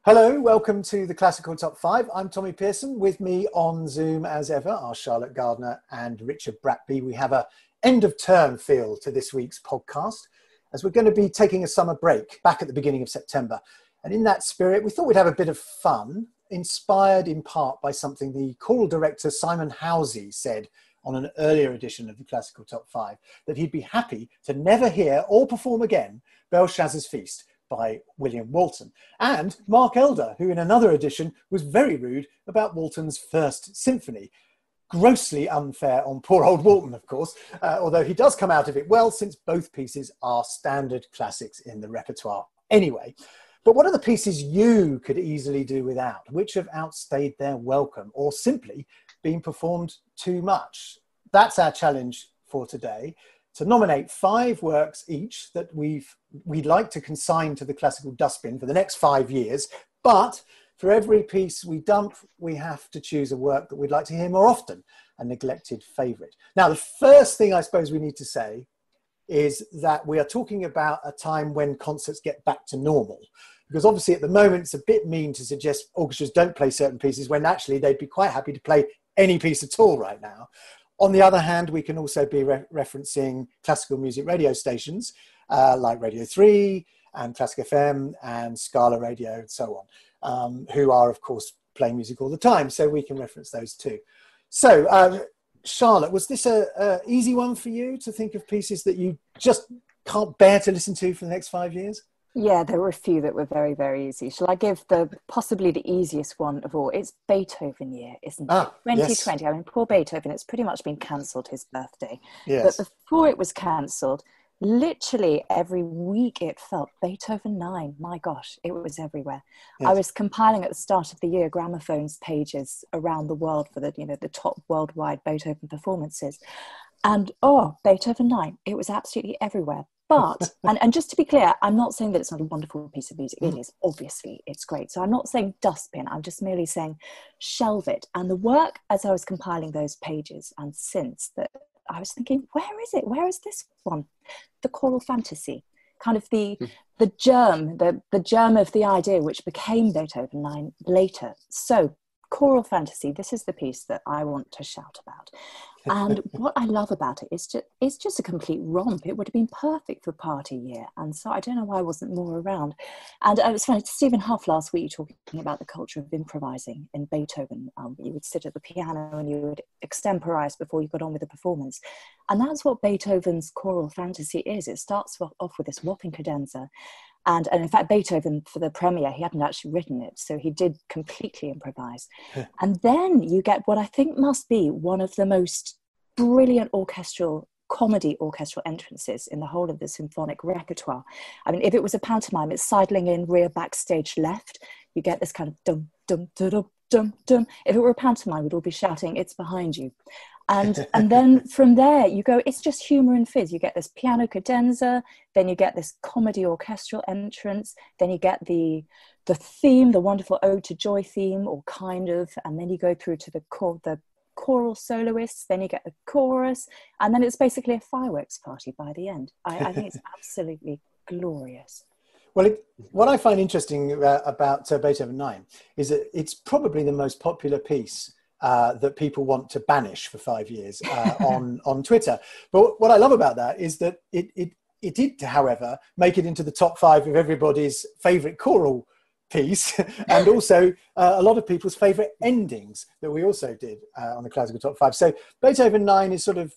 Hello, welcome to the Classical Top 5. I'm Tommy Pearson. With me on Zoom, as ever, are Charlotte Gardner and Richard Bratby. We have a end-of-term feel to this week's podcast, as we're going to be taking a summer break back at the beginning of September. And in that spirit, we thought we'd have a bit of fun, inspired in part by something the choral director Simon Housey said on an earlier edition of the Classical Top 5, that he'd be happy to never hear or perform again Belshazzar's Feast by William Walton, and Mark Elder, who in another edition was very rude about Walton's first symphony. Grossly unfair on poor old Walton, of course, although he does come out of it well, since both pieces are standard classics in the repertoire anyway. But what are the pieces you could easily do without, which have outstayed their welcome or simply been performed too much? That's our challenge for today, to nominate 5 works each that we'd like to consign to the classical dustbin for the next 5 years. But for every piece we dump, we have to choose a work that we'd like to hear more often, a neglected favourite. Now, the first thing I suppose we need to say is that we are talking about a time when concerts get back to normal. Because obviously at the moment it's a bit mean to suggest orchestras don't play certain pieces when actually they'd be quite happy to play any piece at all right now. On the other hand, we can also be referencing classical music radio stations like Radio 3 and Classic FM and Scala Radio and so on, who are, of course, playing music all the time. So we can reference those too. So, Charlotte, was this a easy one for you to think of pieces that you just can't bear to listen to for the next 5 years? Yeah, there were a few that were very, very easy. Shall I give possibly the easiest one of all? It's Beethoven year, isn't it? 2020. Yes. I mean, poor Beethoven, it's pretty much been cancelled, his birthday. Yes. But before it was cancelled, literally every week it felt Beethoven Nine. My gosh, it was everywhere. Yes. I was compiling at the start of the year gramophones pages around the world for the top worldwide Beethoven performances. And Beethoven Nine, it was absolutely everywhere. But, and just to be clear, I'm not saying that it's not a wonderful piece of music. It is, obviously, it's great. So I'm not saying dustbin, I'm just merely saying shelve it. And the work, as I was compiling those pages and since, that I was thinking, where is it? Where is this one? The choral fantasy, kind of the germ, the germ of the idea which became Beethoven Nine later. So choral fantasy, this is the piece that I want to shout about. And what I love about it is it's just a complete romp. It would have been perfect for party year. And so I don't know why I wasn't more around. And it was funny, Stephen Huff last week talking about the culture of improvising in Beethoven. You would sit at the piano and you would extemporize before you got on with the performance. And that's what Beethoven's choral fantasy is. It starts off with this whopping cadenza. And in fact, Beethoven, for the premiere, he hadn't actually written it, so he did completely improvise. And then you get what I think must be one of the most brilliant comedy orchestral entrances in the whole of the symphonic repertoire. I mean, if it was a pantomime, it's sidling in, rear, backstage, left. You get this kind of dum, dum, dum, dum, dum, dum. If it were a pantomime, we'd all be shouting, "It's behind you." And then from there you go, it's just humor and fizz. You get this piano cadenza, then you get this comedy orchestral entrance, then you get the theme, the wonderful Ode to Joy theme, or kind of, and then you go through to the choral soloists, then you get the chorus, and then it's basically a fireworks party by the end. I think it's absolutely glorious. Well, what I find interesting about Beethoven 9 is that it's probably the most popular piece that people want to banish for 5 years on Twitter. But what I love about that is that it did, however, make it into the top 5 of everybody's favourite choral piece, and also a lot of people's favourite endings that we also did on the Classical Top 5. So Beethoven 9 is sort of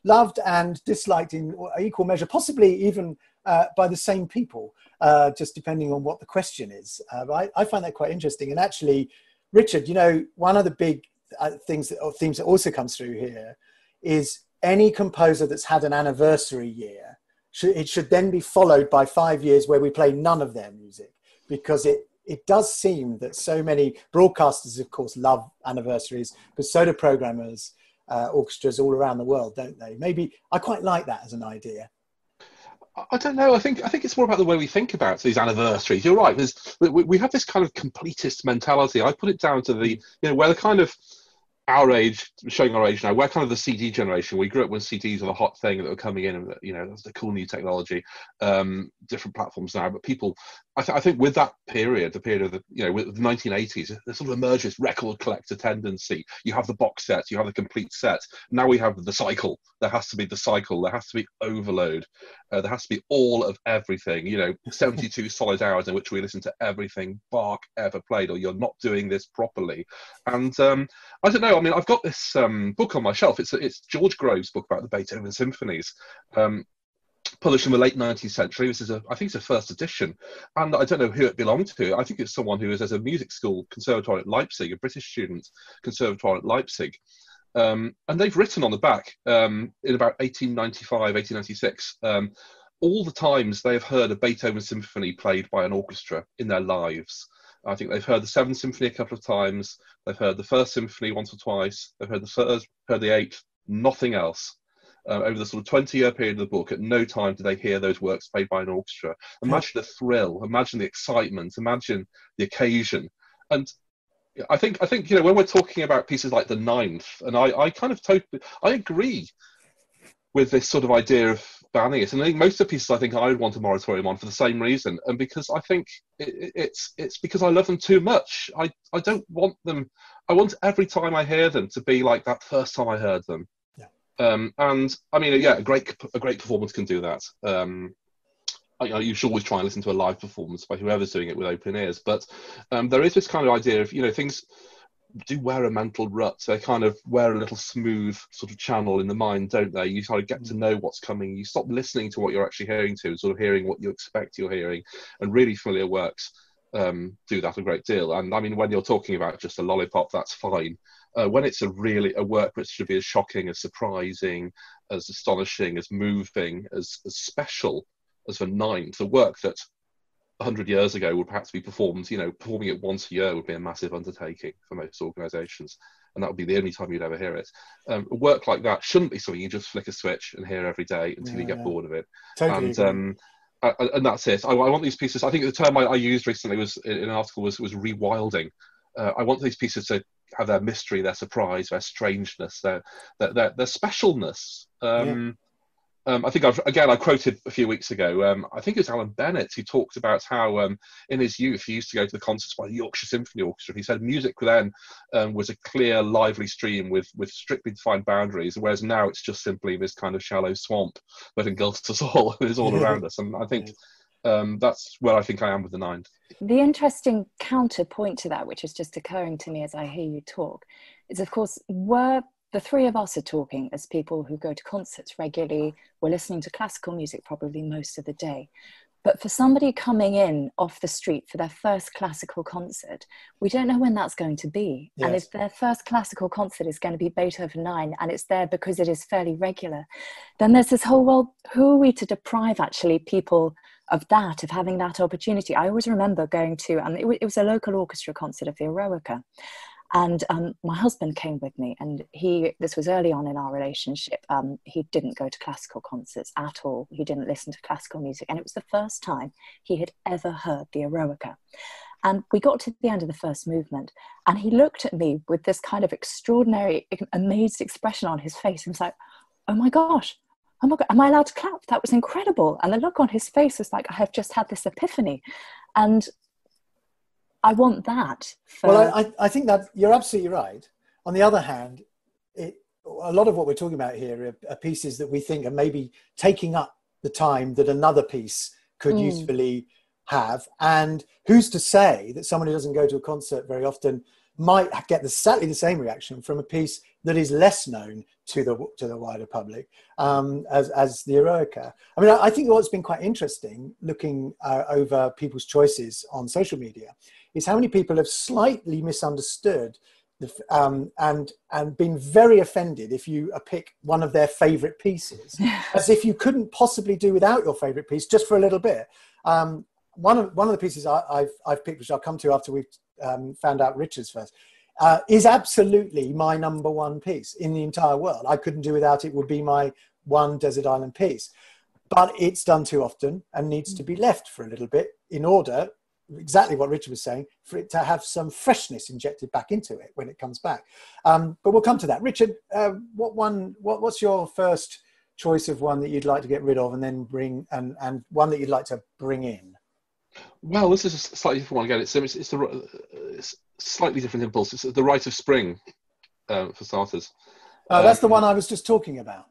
loved and disliked in equal measure, possibly even by the same people, just depending on what the question is. I find that quite interesting. And actually, Richard, one of the big themes that also comes through here is any composer that's had an anniversary year, it should then be followed by 5 years where we play none of their music, because it does seem that so many broadcasters, of course, love anniversaries, but so do programmers, orchestras all around the world, don't they? Maybe I quite like that as an idea. I don't know. I think it's more about the way we think about these anniversaries. You're right. We have this kind of completist mentality. I put it down to where the kind of our age, showing our age now, we're kind of the CD generation. We grew up when CDs were the hot thing that were coming in, and that's the cool new technology. Different platforms now, but people, I think, with that period, the period of with the 1980s, there sort of emerges record collector tendency. You have the box set, you have the complete set. Now we have the cycle. There has to be the cycle. There has to be overload. There has to be all of everything. 72 solid hours in which we listen to everything Bach ever played, or you're not doing this properly. And I don't know. I mean, I've got this book on my shelf. It's George Grove's book about the Beethoven symphonies, published in the late 19th century. This is I think it's a first edition, and I don't know who it belonged to. I think it's someone who is at a music school conservatoire at Leipzig, a British student conservatoire at Leipzig, and they've written on the back in about 1895, 1896. All the times they have heard a Beethoven symphony played by an orchestra in their lives. I think they've heard the Seventh Symphony a couple of times. They've heard the First Symphony once or twice. They've heard the First, heard the Eighth, nothing else. Over the sort of 20-year period of the book, at no time do they hear those works played by an orchestra. Imagine the thrill, imagine the excitement, imagine the occasion. And I think when we're talking about pieces like the Ninth, and I kind of totally, I agree with this sort of idea of banning it. And I think most of the pieces I would want a moratorium on for the same reason. And because I think it's because I love them too much. I don't want them. I want every time I hear them to be like that first time I heard them. Yeah. And I mean, yeah, a great performance can do that. You should always try and listen to a live performance by whoever's doing it with open ears. But there is this kind of idea of, things do wear a mental rut. So they kind of wear a little smooth sort of channel in the mind, don't they? You sort of get to know what's coming. You stop listening to what you're actually hearing to, sort of hearing what you expect you're hearing. And really familiar works do that a great deal. And I mean, when you're talking about just a lollipop, that's fine. When it's a work which should be as shocking, as surprising, as astonishing, as moving, as special as the Ninth, a work that 100 years ago would perhaps be performed, performing it once a year would be a massive undertaking for most organisations, and that would be the only time you'd ever hear it. A work like that shouldn't be something you just flick a switch and hear every day until you get bored of it. Totally. And that's it. I want these pieces. I think the term I used recently was in an article was rewilding. I want these pieces to have their mystery, their surprise, their strangeness, their specialness. I think I quoted a few weeks ago, I think it was Alan Bennett who talked about how in his youth he used to go to the concerts by the Yorkshire Symphony Orchestra. He said music then was a clear, lively stream with strictly defined boundaries, whereas now it's just simply this kind of shallow swamp that engulfs us all, is all around us. And I think that's where I think I am with the Ninth. The interesting counterpoint to that, which is just occurring to me as I hear you talk, is, of course, the three of us are talking as people who go to concerts regularly. We're listening to classical music probably most of the day. But for somebody coming in off the street for their first classical concert, we don't know when that's going to be. Yes. And if their first classical concert is going to be Beethoven Nine, and it's there because it is fairly regular, then there's this whole, well, who are we to deprive actually people of that, of having that opportunity? I always remember going to, it was a local orchestra concert of the Eroica. And my husband came with me, and this was early on in our relationship. He didn't go to classical concerts at all. He didn't listen to classical music. And it was the first time he had ever heard the Eroica. And we got to the end of the first movement, and he looked at me with this kind of extraordinary, amazed expression on his face. And was like, oh my gosh, am I allowed to clap? That was incredible. And the look on his face was like, I have just had this epiphany. And I want that. Well, I think that you're absolutely right. On the other hand, a lot of what we're talking about here are pieces that we think are maybe taking up the time that another piece could usefully have. And who's to say that someone who doesn't go to a concert very often might get exactly the same reaction from a piece that is less known to the wider public as the Eroica. I mean, I think what's been quite interesting looking over people's choices on social media is how many people have slightly misunderstood and been very offended if you pick one of their favourite pieces, as if you couldn't possibly do without your favourite piece just for a little bit. One of the pieces I've picked, which I'll come to after we've found out Richard's first, is absolutely my number one piece in the entire world. I couldn't do without it. Would be my one desert island piece. But it's done too often and needs to be left for a little bit in order exactly what Richard was saying, for it to have some freshness injected back into it when it comes back. But we'll come to that. Richard, what's your first choice of one that you'd like to get rid of and then bring, and one that you'd like to bring in? Well, this is a slightly different one again. It's a slightly different impulse. It's the Rite of Spring, for starters. Oh, that's the one I was just talking about.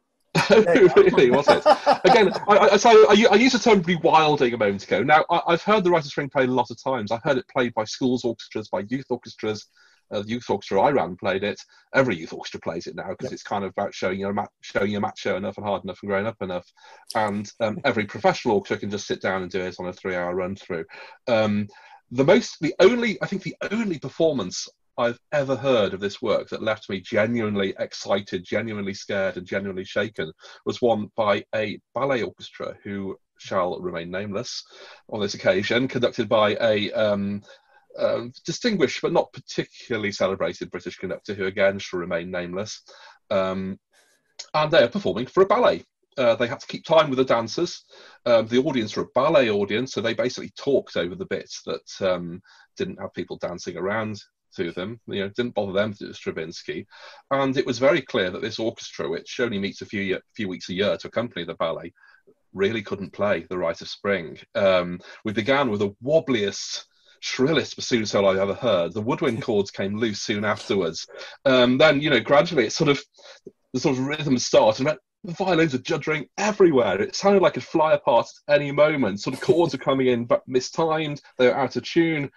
Really, was it? Again, I used the term rewilding a moment ago. Now, I've heard the Rite of Spring played a lot of times. I've heard it played by schools orchestras, by youth orchestras. The youth orchestra I ran played it. Every youth orchestra plays it now, because it's kind of about showing you're macho enough and hard enough and grown up enough. And every professional orchestra can just sit down and do it on a 3-hour run through. The only performance I've ever heard of this work that left me genuinely excited, genuinely scared, and genuinely shaken was one by a ballet orchestra who shall remain nameless on this occasion, conducted by a distinguished but not particularly celebrated British conductor who again shall remain nameless. And they are performing for a ballet. They had to keep time with the dancers. The audience were a ballet audience, so they basically talked over the bits that didn't have people dancing around to them. Didn't bother them to do Stravinsky. And it was very clear that this orchestra, which only meets a few weeks a year to accompany the ballet, really couldn't play the Rite of Spring. We began with the wobbliest, shrillest bassoon solo I've ever heard. The woodwind chords came loose soon afterwards. Then, gradually the sort of rhythm started, and the violins are juddering everywhere. It sounded like it'd fly apart at any moment. Sort of chords are coming in, but mistimed. They were out of tune.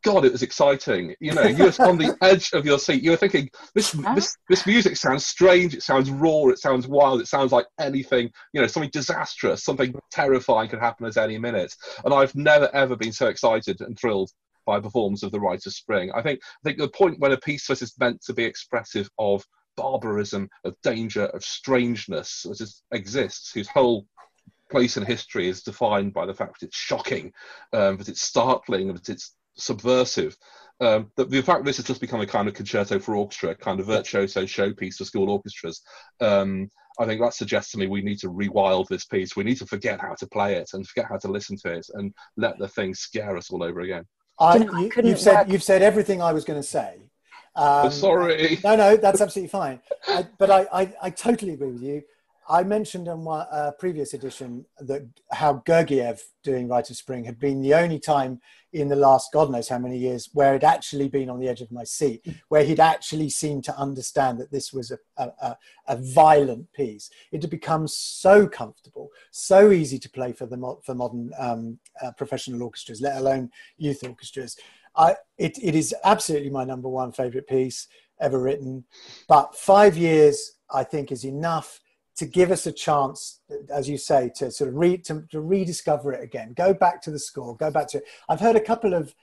God, it was exciting. You were on the edge of your seat. You were thinking, this music sounds strange. It sounds raw. It sounds wild. It sounds like anything, something disastrous, something terrifying could happen at any minute. And I've never, ever been so excited and thrilled by a performance of The Rite of Spring. I think the point when a piece is meant to be expressive of barbarism, of danger, of strangeness that exists, whose whole place in history is defined by the fact that it's shocking, that it's startling, that it's subversive. The fact this has just become a kind of concerto for orchestra, a kind of virtuoso showpiece for school orchestras, I think that suggests to me we need to rewild this piece. We need to forget how to play it and forget how to listen to it and let the thing scare us all over again. You've said everything I was going to say. Sorry. No, that's absolutely fine. But I totally agree with you. I mentioned on my previous edition that how Gergiev doing Rite of Spring had been the only time in the last God knows how many years where it actually been on the edge of my seat, where he'd actually seemed to understand that this was a violent piece. It had become so comfortable, so easy to play for modern professional orchestras, let alone youth orchestras. It is absolutely my number one favourite piece ever written, but 5 years I think is enough to give us a chance, as you say, to sort of to rediscover it again. Go back to the score. Go back to it. I've heard a couple of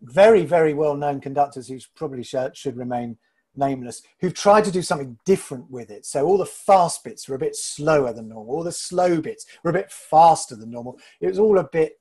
very, very well-known conductors who probably should remain nameless, who've tried to do something different with it. So all the fast bits were a bit slower than normal. All the slow bits were a bit faster than normal. It was all a bit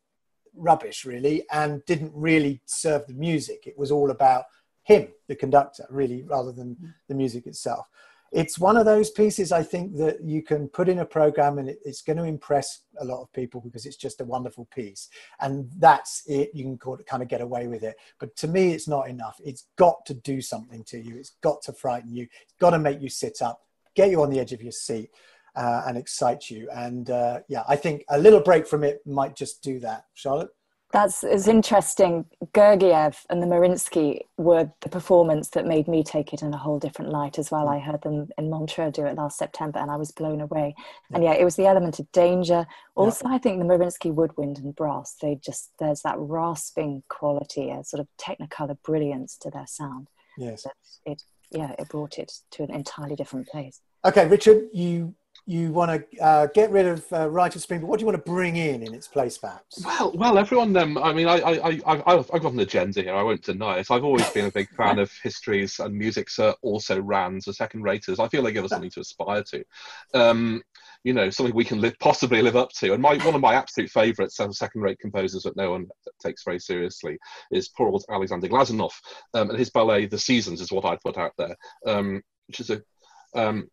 rubbish, really, and didn't really serve the music. It was all about him, the conductor, really, rather than the music itself. It's one of those pieces, I think, that you can put in a program and it's going to impress a lot of people because it's just a wonderful piece. And that's it. You can kind of get away with it. But to me, it's not enough. It's got to do something to you. It's got to frighten you. It's got to make you sit up, get you on the edge of your seat and excite you. And I think a little break from it might just do that. Charlotte? It's interesting. Gergiev and the Mariinsky were the performance that made me take it in a whole different light as well. I heard them in Montreux do it last September and I was blown away. And it was the element of danger. Also, I think the Mariinsky woodwind and brass, there's that rasping quality, a sort of technicolor brilliance to their sound. Yes. It brought it to an entirely different place. Okay, Richard, you want to get rid of Rite of Spring, but what do you want to bring in its place, perhaps? Well, everyone. I've got an agenda here. I won't deny it. I've always been a big fan of histories and music's also rans or second raters. I feel they give us something to aspire to, something we can possibly live up to. And one of my absolute favourites of second-rate composers that no one takes very seriously is poor old Alexander Glazunov, and his ballet The Seasons is what I'd put out there, which is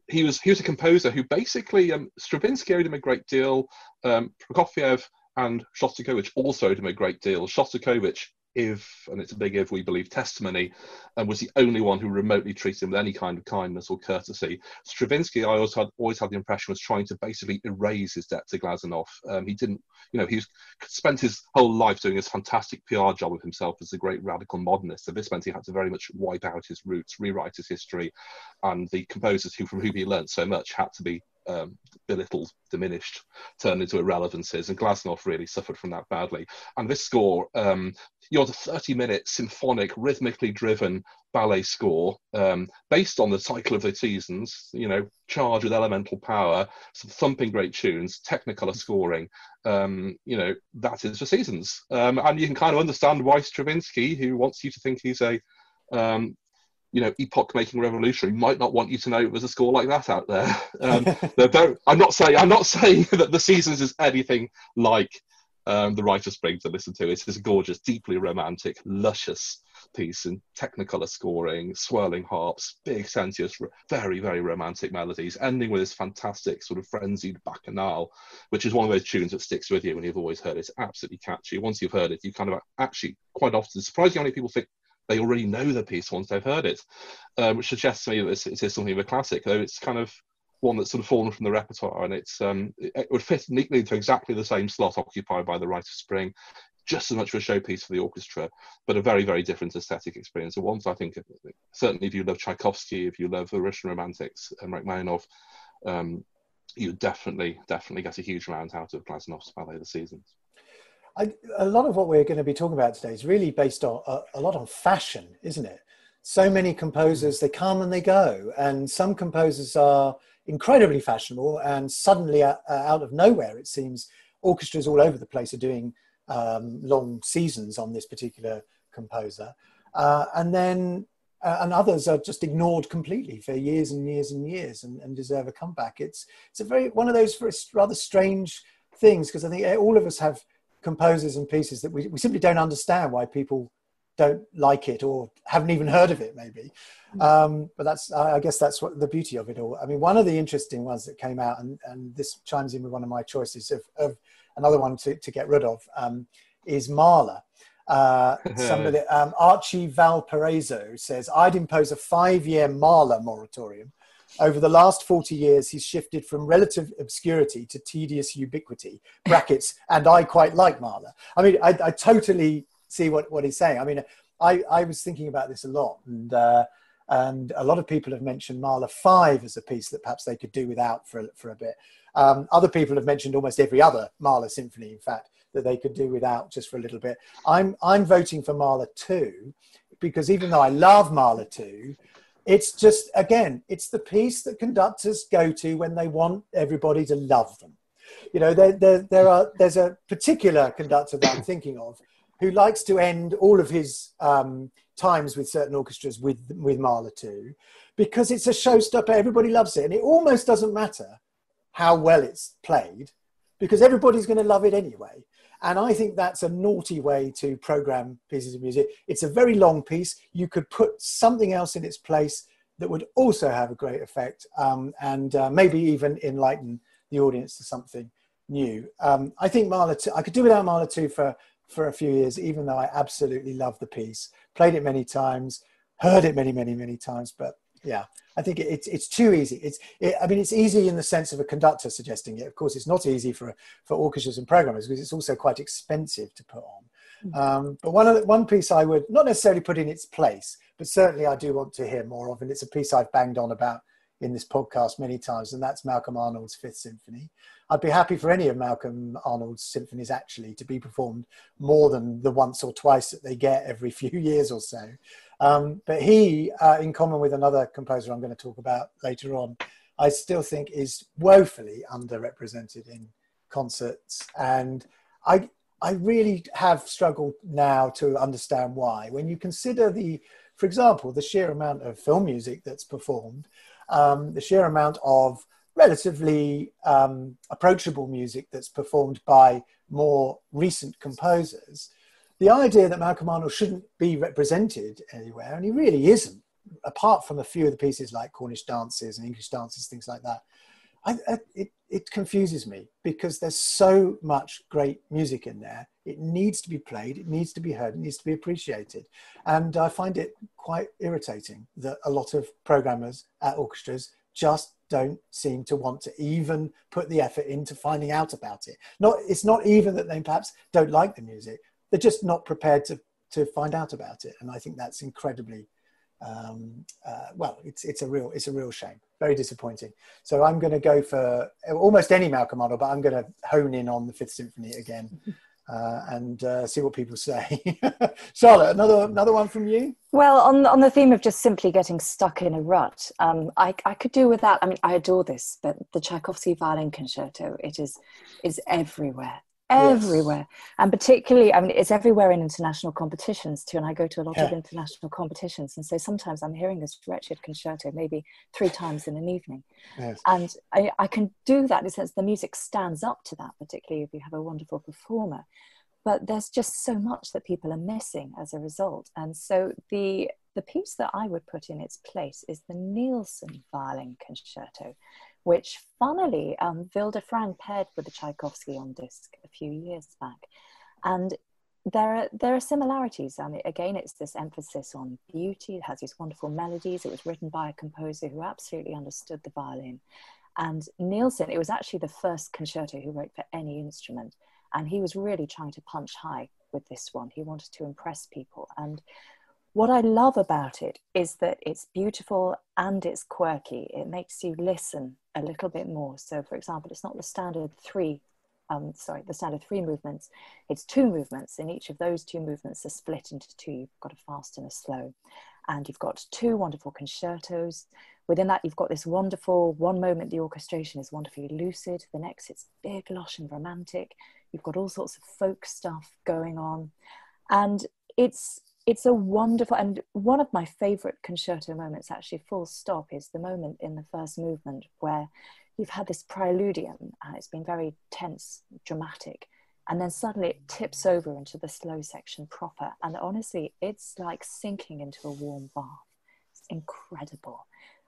he was a composer who basically Stravinsky owed him a great deal. Prokofiev and Shostakovich also owed him a great deal. Shostakovich, and it's a big if, we believe testimony, and was the only one who remotely treated him with any kind of kindness or courtesy. Stravinsky, I always had the impression, was trying to basically erase his debt to Glazunov. He didn't, he spent his whole life doing this fantastic PR job of himself as a great radical modernist. And this meant he had to very much wipe out his roots, rewrite his history, and the composers from whom he learnt so much had to be belittled, diminished, turned into irrelevances, and Glazunov really suffered from that badly. And this score, you're the 30-minute symphonic, rhythmically driven ballet score, based on the cycle of the seasons, charged with elemental power, some thumping great tunes, Technicolor scoring, that is the seasons. And you can kind of understand why Stravinsky, who wants you to think he's a epoch-making revolutionary, might not want you to know it was a score like that out there. I'm not saying that the seasons is anything like the Rite of Spring to listen to. It's a gorgeous, deeply romantic, luscious piece in Technicolor scoring, swirling harps, big, sensuous, very, very romantic melodies, ending with this fantastic sort of frenzied bacchanal, which is one of those tunes that sticks with you when you've always heard it. It's absolutely catchy. Once you've heard it, you kind of actually quite often, surprising how many people think they already know the piece once they've heard it, which suggests to me that it is something of a classic, though it's kind of one that's sort of fallen from the repertoire, and it would fit neatly into exactly the same slot occupied by the Rite of Spring, just as much of a showpiece for the orchestra, but a very, very different aesthetic experience. And once I think, certainly if you love Tchaikovsky, if you love the Russian Romantics and Rachmaninoff, you definitely get a huge amount out of Glazunov's Ballet of the Seasons. A lot of what we're going to be talking about today is really based on a lot on fashion, isn't it? So many composers, they come and they go, and some composers are incredibly fashionable, and suddenly out of nowhere, it seems, orchestras all over the place are doing long seasons on this particular composer, and others are just ignored completely for years and years and years, and deserve a comeback. It's one of those rather strange things, because I think all of us have composers and pieces that we simply don't understand why people don't like it or haven't even heard of it, maybe. But I guess that's what the beauty of it all. I mean, one of the interesting ones that came out, and this chimes in with one of my choices of another one to get rid of, is Mahler. Archie Valparaiso says, I'd impose a 5-year Mahler moratorium. Over the last 40 years, he's shifted from relative obscurity to tedious ubiquity, brackets, and I quite like Mahler. I mean, I totally see what he's saying. I mean, I was thinking about this a lot, and a lot of people have mentioned Mahler 5 as a piece that perhaps they could do without for a bit. Other people have mentioned almost every other Mahler symphony, in fact, that they could do without just for a little bit. I'm voting for Mahler 2, because even though I love Mahler 2, it's just, again, it's the piece that conductors go to when they want everybody to love them. There's a particular conductor that I'm thinking of who likes to end all of his times with certain orchestras with Mahler 2, because it's a showstopper. Everybody loves it, and it almost doesn't matter how well it's played, because everybody's going to love it anyway. And I think that's a naughty way to program pieces of music. It's a very long piece. You could put something else in its place that would also have a great effect, and maybe even enlighten the audience to something new. I think Mahler 2, I could do without Mahler 2 for a few years, even though I absolutely love the piece. Played it many times, heard it many, many, many times. But yeah, I think it's too easy. It's easy in the sense of a conductor suggesting it. Of course, it's not easy for orchestras and programmers, because it's also quite expensive to put on. But one piece I would not necessarily put in its place, but certainly I do want to hear more of, and it's a piece I've banged on about in this podcast many times, and that's Malcolm Arnold's Fifth Symphony. I'd be happy for any of Malcolm Arnold's symphonies actually to be performed more than the once or twice that they get every few years or so. But he, in common with another composer I'm going to talk about later on, I still think is woefully underrepresented in concerts. And I really have struggled now to understand why. When you consider for example, the sheer amount of film music that's performed, the sheer amount of relatively approachable music that's performed by more recent composers, the idea that Malcolm Arnold shouldn't be represented anywhere, and he really isn't, apart from a few of the pieces like Cornish dances and English dances, things like that, It confuses me because there's so much great music in there. It needs to be played, it needs to be heard, it needs to be appreciated. And I find it quite irritating that a lot of programmers at orchestras just don't seem to want to even put the effort into finding out about it. It's not even that they perhaps don't like the music, they're just not prepared to find out about it. And I think that's incredibly, it's a real shame. Very disappointing. So I'm going to go for almost any Malcolm Arnold, but I'm going to hone in on the Fifth Symphony again and see what people say. Charlotte, another one from you? Well, on the theme of just simply getting stuck in a rut, I could do with that. I mean, I adore this, but the Tchaikovsky Violin Concerto, it is everywhere. Everywhere. Yes. And particularly, I mean, it's everywhere in international competitions too, and I go to a lot of international competitions, and so sometimes I'm hearing this wretched concerto maybe 3 times in an evening. Yes. And I can do that in the sense the music stands up to that, particularly if you have a wonderful performer, but there's just so much that people are missing as a result. And so the piece that I would put in its place is the Nielsen Violin Concerto, which funnily Vilde Frang paired with the Tchaikovsky on disc a few years back. And there are similarities. I mean, again, it's this emphasis on beauty. It has these wonderful melodies. It was written by a composer who absolutely understood the violin. And Nielsen, it was actually the first concerto he wrote for any instrument. And he was really trying to punch high with this one. He wanted to impress people. And what I love about it is that it's beautiful and it's quirky. It makes you listen a little bit more. So, for example, it's not the standard three movements. It's 2 movements, and each of those 2 movements are split into 2. You've got a fast and a slow. And you've got 2 wonderful concertos. Within that, you've got this wonderful, one moment the orchestration is wonderfully lucid. The next, it's big, lush and romantic. You've got all sorts of folk stuff going on. And it's a wonderful, and one of my favorite concerto moments, actually full stop, is the moment in the first movement where you've had this preludium and it's been very tense, dramatic, and then suddenly it tips over into the slow section proper. And honestly, it's like sinking into a warm bath. It's incredible.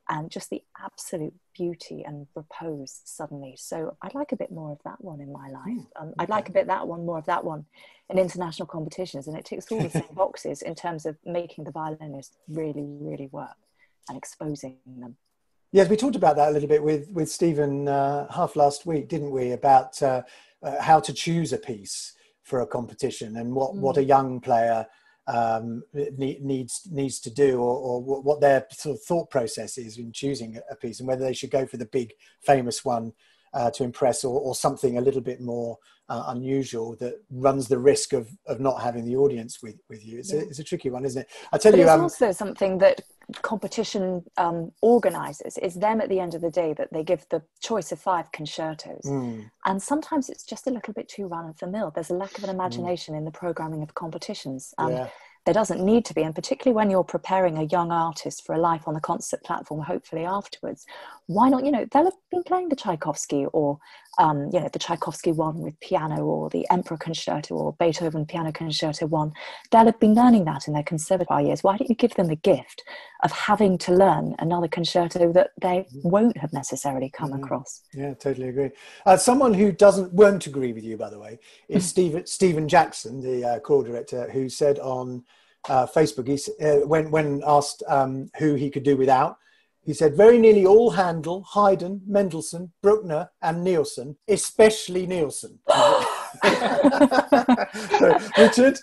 And just the absolute beauty and repose suddenly. So I'd like a bit more of that one in my life. I'd like a bit more of that one in international competitions. And it ticks all the same boxes in terms of making the violinists really, really work and exposing them. Yes, we talked about that a little bit with Stephen Huff last week, didn't we? About how to choose a piece for a competition and what a young player needs to do, or what their sort of thought process is in choosing a piece, and whether they should go for the big famous one to impress, or something a little bit more unusual that runs the risk of not having the audience with you. It's a tricky one, isn't it? I tell you, it's also something that competition organizers, it's them at the end of the day that they give the choice of 5 concertos, and sometimes it's just a little bit too run of the mill. There's a lack of an imagination in the programming of competitions, and there doesn't need to be. And particularly when you're preparing a young artist for a life on the concert platform, hopefully afterwards, why not, they'll have been playing the Tchaikovsky, or the Tchaikovsky 1 with piano, or the Emperor Concerto, or Beethoven Piano Concerto 1. They'll have been learning that in their conservatoire years. Why don't you give them the gift of having to learn another concerto that they won't have necessarily come across? Yeah, totally agree. Someone who won't agree with you, by the way, is Stephen Jackson, the choral director, who said on Facebook, when asked who he could do without, he said, very nearly all Handel, Haydn, Mendelssohn, Bruckner and Nielsen, especially Nielsen.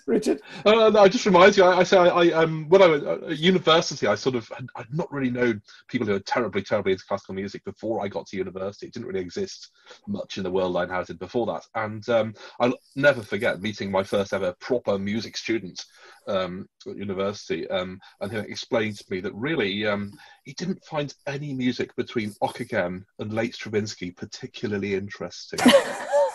Richard? No, it just reminds you, when I was at university, I'd not really known people who were terribly into classical music before I got to university. It didn't really exist much in the world I inhabited before that. And I'll never forget meeting my first ever proper music student at university, and he explained to me that really he didn't find any music between Ockeghem and late Stravinsky particularly interesting.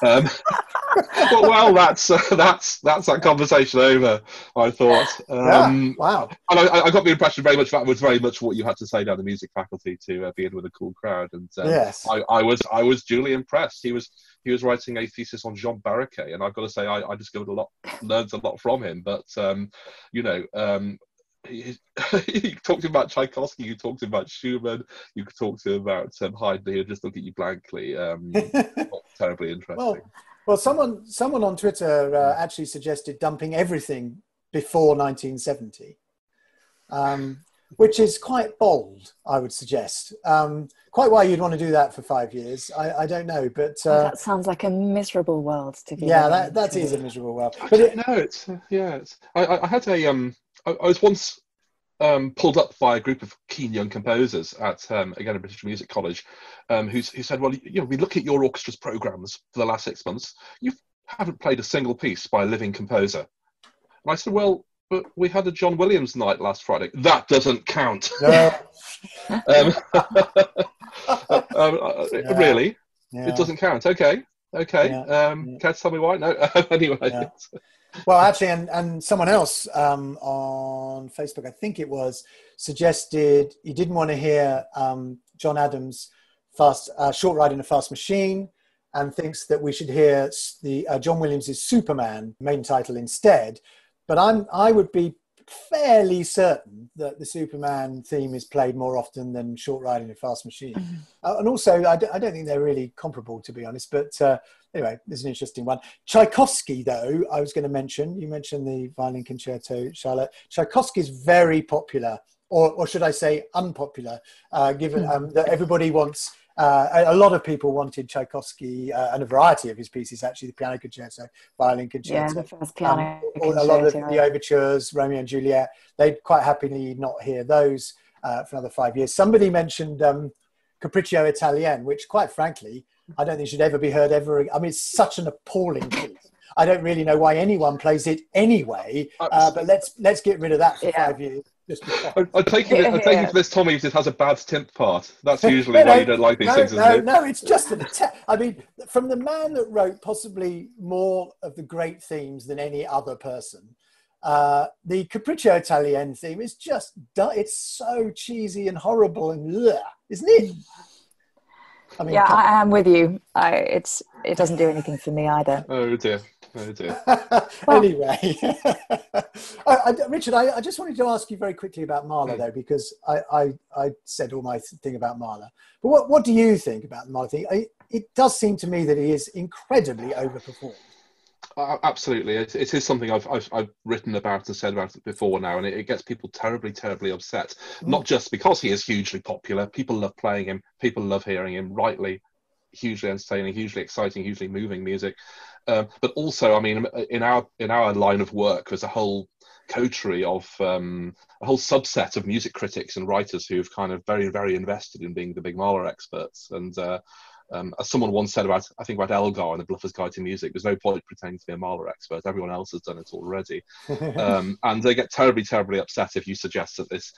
Well, that's that conversation over, I thought. Wow. And I got the impression very much that was very much what you had to say down the music faculty to be in with a cool crowd. And yes. I was duly impressed. He was writing a thesis on Jean Barraquet, and I've got to say I discovered learned a lot from him. But you talked about Tchaikovsky, you talked about Schumann, you talked about Haydn. He'll just look at you blankly. Not terribly interesting. Well, someone on Twitter actually suggested dumping everything before 1970, which is quite bold, I would suggest. Quite why you'd want to do that for 5 years, I don't know, but that sounds like a miserable world to be. Yeah, that is a miserable world. But I had I was once pulled up by a group of keen young composers at again a British Music College, who said, well, we look at your orchestra's programs for the last 6 months. You haven't played a single piece by a living composer. And I said, well, but we had a John Williams night last Friday. That doesn't count. No. Really? Yeah. It doesn't count. Okay. Yeah. Can't tell me why? No. Anyway. Yeah. Well, actually, and someone else on Facebook, I think it was, suggested he didn't want to hear John Adams' Short Ride in a Fast Machine, and thinks that we should hear the John Williams' Superman main title instead. But I would be fairly certain that the Superman theme is played more often than Short Ride in a Fast Machine. And also, I don't think they're really comparable, to be honest. But anyway, this is an interesting one. Tchaikovsky, though, I was going to mention. You mentioned the violin concerto, Charlotte. Tchaikovsky is very popular, or should I say unpopular, given that everybody wants... a lot of people wanted Tchaikovsky and a variety of his pieces, actually, the piano concerto, violin concerto. Yeah, the first piano concerto. A lot of the overtures, Romeo and Juliet, they'd quite happily not hear those for another 5 years. Somebody mentioned Capriccio Italien, which, quite frankly, I don't think should ever be heard ever again. I mean, it's such an appalling piece. I don't really know why anyone plays it anyway, but let's get rid of that for 5 years. I'm taking it for this, Tommy, if it has a bad timp part. That's usually why you don't like these things, isn't it? No, it's just I mean, from the man that wrote possibly more of the great themes than any other person, the Capriccio Italien theme is just, it's so cheesy and horrible and isn't it? I mean, I am with you. It doesn't do anything for me either. Oh dear. Anyway, Richard, I just wanted to ask you very quickly about Mahler, though, because I said all my thing about Mahler. But what do you think about the Mahler thing? It does seem to me that he is incredibly overperformed. Absolutely, it is something I've written about and said about it before now, and it gets people terribly, terribly upset. Not just because he is hugely popular. People love playing him. People love hearing him. Rightly, hugely entertaining, hugely exciting, hugely moving music. But also, I mean, in our line of work, there's a whole coterie of a whole subset of music critics and writers who've kind of very, very invested in being the big Mahler experts. And as someone once said about Elgar in The Bluffer's Guide to Music, there's no point pretending to be a Mahler expert. Everyone else has done it already. And they get terribly, terribly upset if you suggest that this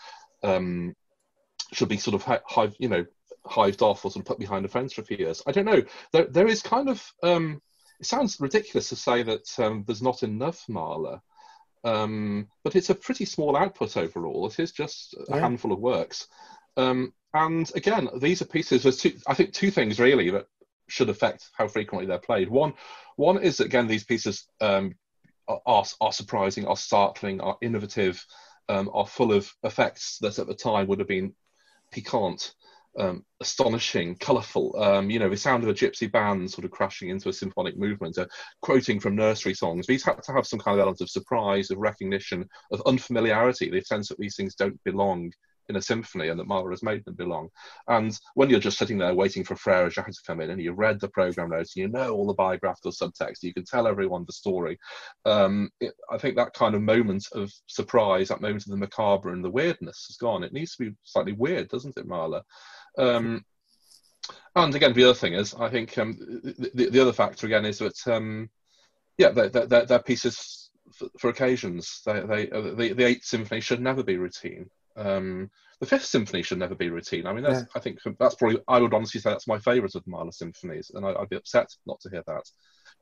should be sort of hived off or sort of put behind a fence for a few years. I don't know. There is kind of... it sounds ridiculous to say that there's not enough Mahler, but it's a pretty small output overall. It is just a handful of works. And again, these are pieces. There's two things really that should affect how frequently they're played. One is that, again, these pieces are surprising, are startling, are innovative, are full of effects that at the time would have been piquant, astonishing, colourful. The sound of a gypsy band sort of crashing into a symphonic movement, quoting from nursery songs. These have to have some kind of element of surprise, of recognition, of unfamiliarity, the sense that these things don't belong in a symphony and that Mahler has made them belong. And when you're just sitting there waiting for Frère Jacques to come in and you've read the program notes, you know all the biographical subtext, you can tell everyone the story. I think that kind of moment of surprise, that moment of the macabre and the weirdness is gone. It needs to be slightly weird, doesn't it, Mahler? And again, the other thing is, I think the other factor again is that they're pieces for occasions. The Eighth Symphony should never be routine. The Fifth Symphony should never be routine. I mean, I think that's probably, I would honestly say that's my favourite of Mahler symphonies, and I'd be upset not to hear that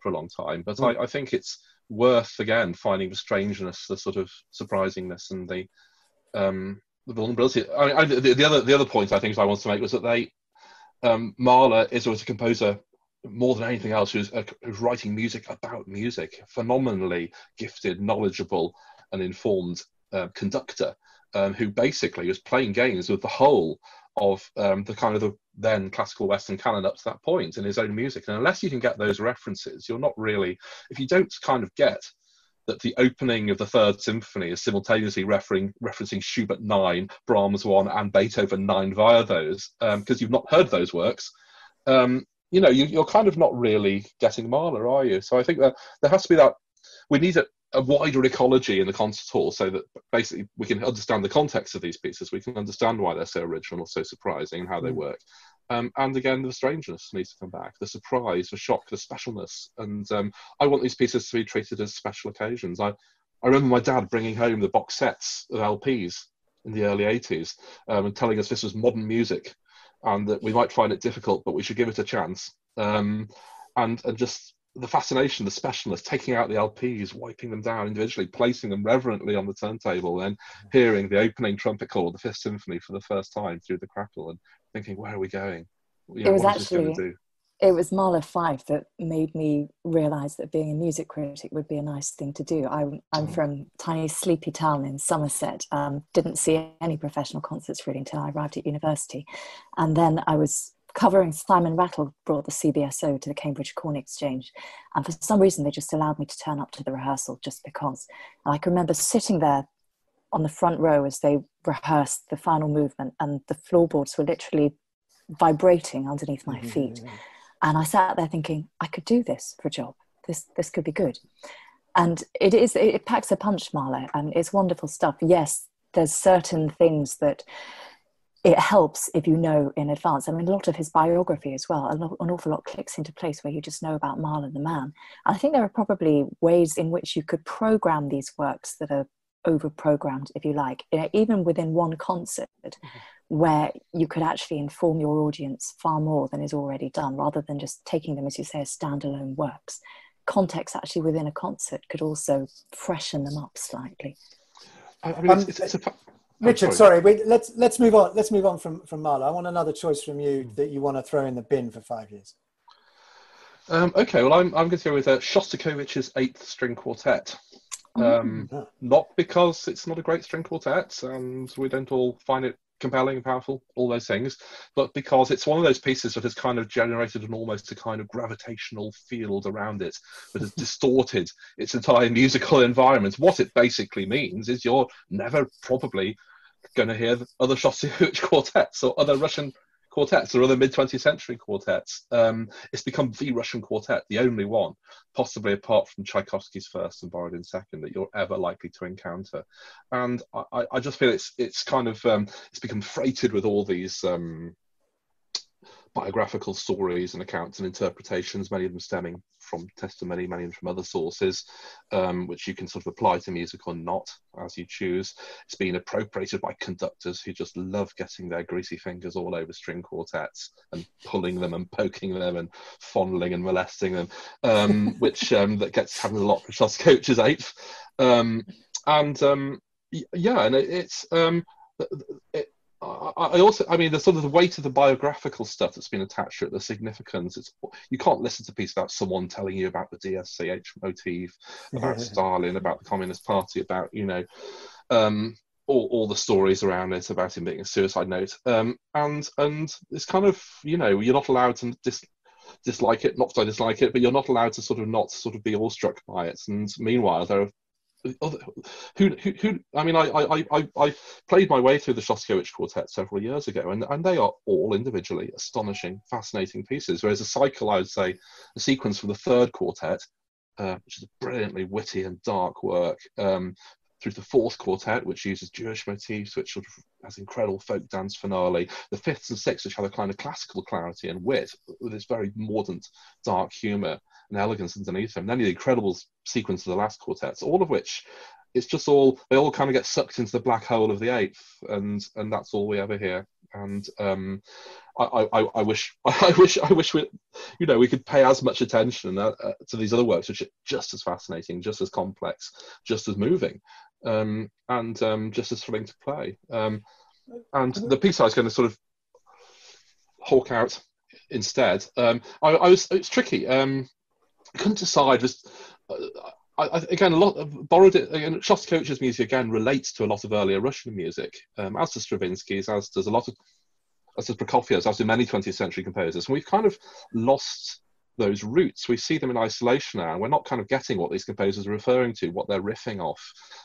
for a long time. But I think it's worth, again, finding the strangeness, the sort of surprisingness, and the vulnerability. The other point I think I wanted to make was that Mahler is always a composer more than anything else who's writing music about music, phenomenally gifted, knowledgeable, and informed conductor. who basically was playing games with the whole of the kind of the then classical Western canon up to that point in his own music. And unless you can get those references, you're not really, if you don't kind of get that the opening of the Third Symphony is simultaneously referencing Schubert 9, Brahms 1, and Beethoven 9 via those, because you've not heard those works, you're kind of not really getting Mahler, are you? So I think that there has to be that, we need a wider ecology in the concert hall so that basically we can understand the context of these pieces, we can understand why they're so original, so surprising, and how they work. And again, the strangeness needs to come back, the surprise, the shock, the specialness. And I want these pieces to be treated as special occasions. I remember my dad bringing home the box sets of LPs in the early 80s and telling us this was modern music and that we might find it difficult, but we should give it a chance. And just the fascination, the specialness, taking out the LPs, wiping them down individually, placing them reverently on the turntable, and hearing the opening trumpet call of the Fifth Symphony for the first time through the crackle, and thinking, where are we going? It was actually, it was Mahler 5 that made me realise that being a music critic would be a nice thing to do. I'm from a tiny sleepy town in Somerset, didn't see any professional concerts really until I arrived at university. And then I was covering Simon Rattle brought the CBSO to the Cambridge Corn Exchange, and for some reason they just allowed me to turn up to the rehearsal just because. And I can remember sitting there on the front row as they rehearsed the final movement, and the floorboards were literally vibrating underneath my feet. And I sat there thinking, I could do this for a job. This could be good. And it packs a punch, Mahler, and it's wonderful stuff. Yes, there's certain things that it helps if you know in advance. I mean, a lot of his biography as well, an awful lot clicks into place where you just know about Mahler the man. And I think there are probably ways in which you could program these works that are over-programmed, if you like, even within one concert, where you could actually inform your audience far more than is already done, rather than just taking them, as you say, as standalone works. Context actually within a concert could also freshen them up slightly. I mean, it's a Richard, sorry. Let's move on. Let's move on from Mahler. I want another choice from you that you want to throw in the bin for 5 years. Okay, well, I'm going to go with Shostakovich's 8th String Quartet. Not because it's not a great string quartet and we don't all find it compelling and powerful, all those things, but because it's one of those pieces that has kind of generated almost a kind of gravitational field around it that has distorted its entire musical environment. What it basically means is you're never probably going to hear other Shostakovich quartets or other Russian quartets or other mid-20th century quartets. It's become the Russian quartet, the only one, possibly apart from Tchaikovsky's first and Borodin's second, that you're ever likely to encounter. And I just feel it's kind of, it's become freighted with all these biographical stories and accounts and interpretations, many of them stemming from testimony, many of them from other sources, which you can sort of apply to music or not, as you choose. It's been appropriated by conductors who just love getting their greasy fingers all over string quartets and pulling them and poking them and fondling and molesting them, which that gets happened a lot for Shostakovich's 8th. I mean, the sort of the weight of the biographical stuff that's been attached to it, the significance. You can't listen to a piece about someone telling you about the DSCH motif, about Stalin, about the Communist Party, about all the stories around it, about him being a suicide note, and it's kind of you're not allowed to dislike it, not to dislike it, but you're not allowed to sort of not sort of be awestruck by it. And meanwhile, there are I mean, I played my way through the Shostakovich Quartet several years ago, and they are all individually astonishing, fascinating pieces. Whereas a cycle, I would say, a sequence from the third quartet, which is a brilliantly witty and dark work, through the fourth quartet, which uses Jewish motifs, which sort of has incredible folk dance finale. The fifth and sixth, which have a kind of classical clarity and wit, with this very mordant, dark humour and elegance underneath them. And then the incredible sequence of the last quartets, all of which, it's just they all kind of get sucked into the black hole of the eighth, and that's all we ever hear. And I wish we could pay as much attention to these other works, which are just as fascinating, just as complex, just as moving, and just as thrilling to play. And the piece I was going to sort of hawk out instead, it's tricky. I couldn't decide. again, a lot of borrowed it. Again, Shostakovich's music again relates to a lot of earlier Russian music, as does Stravinsky's, as does Prokofiev's, as do many 20th century composers. And we've kind of lost those roots. We see them in isolation now, and we're not kind of getting what these composers are referring to, what they're riffing off.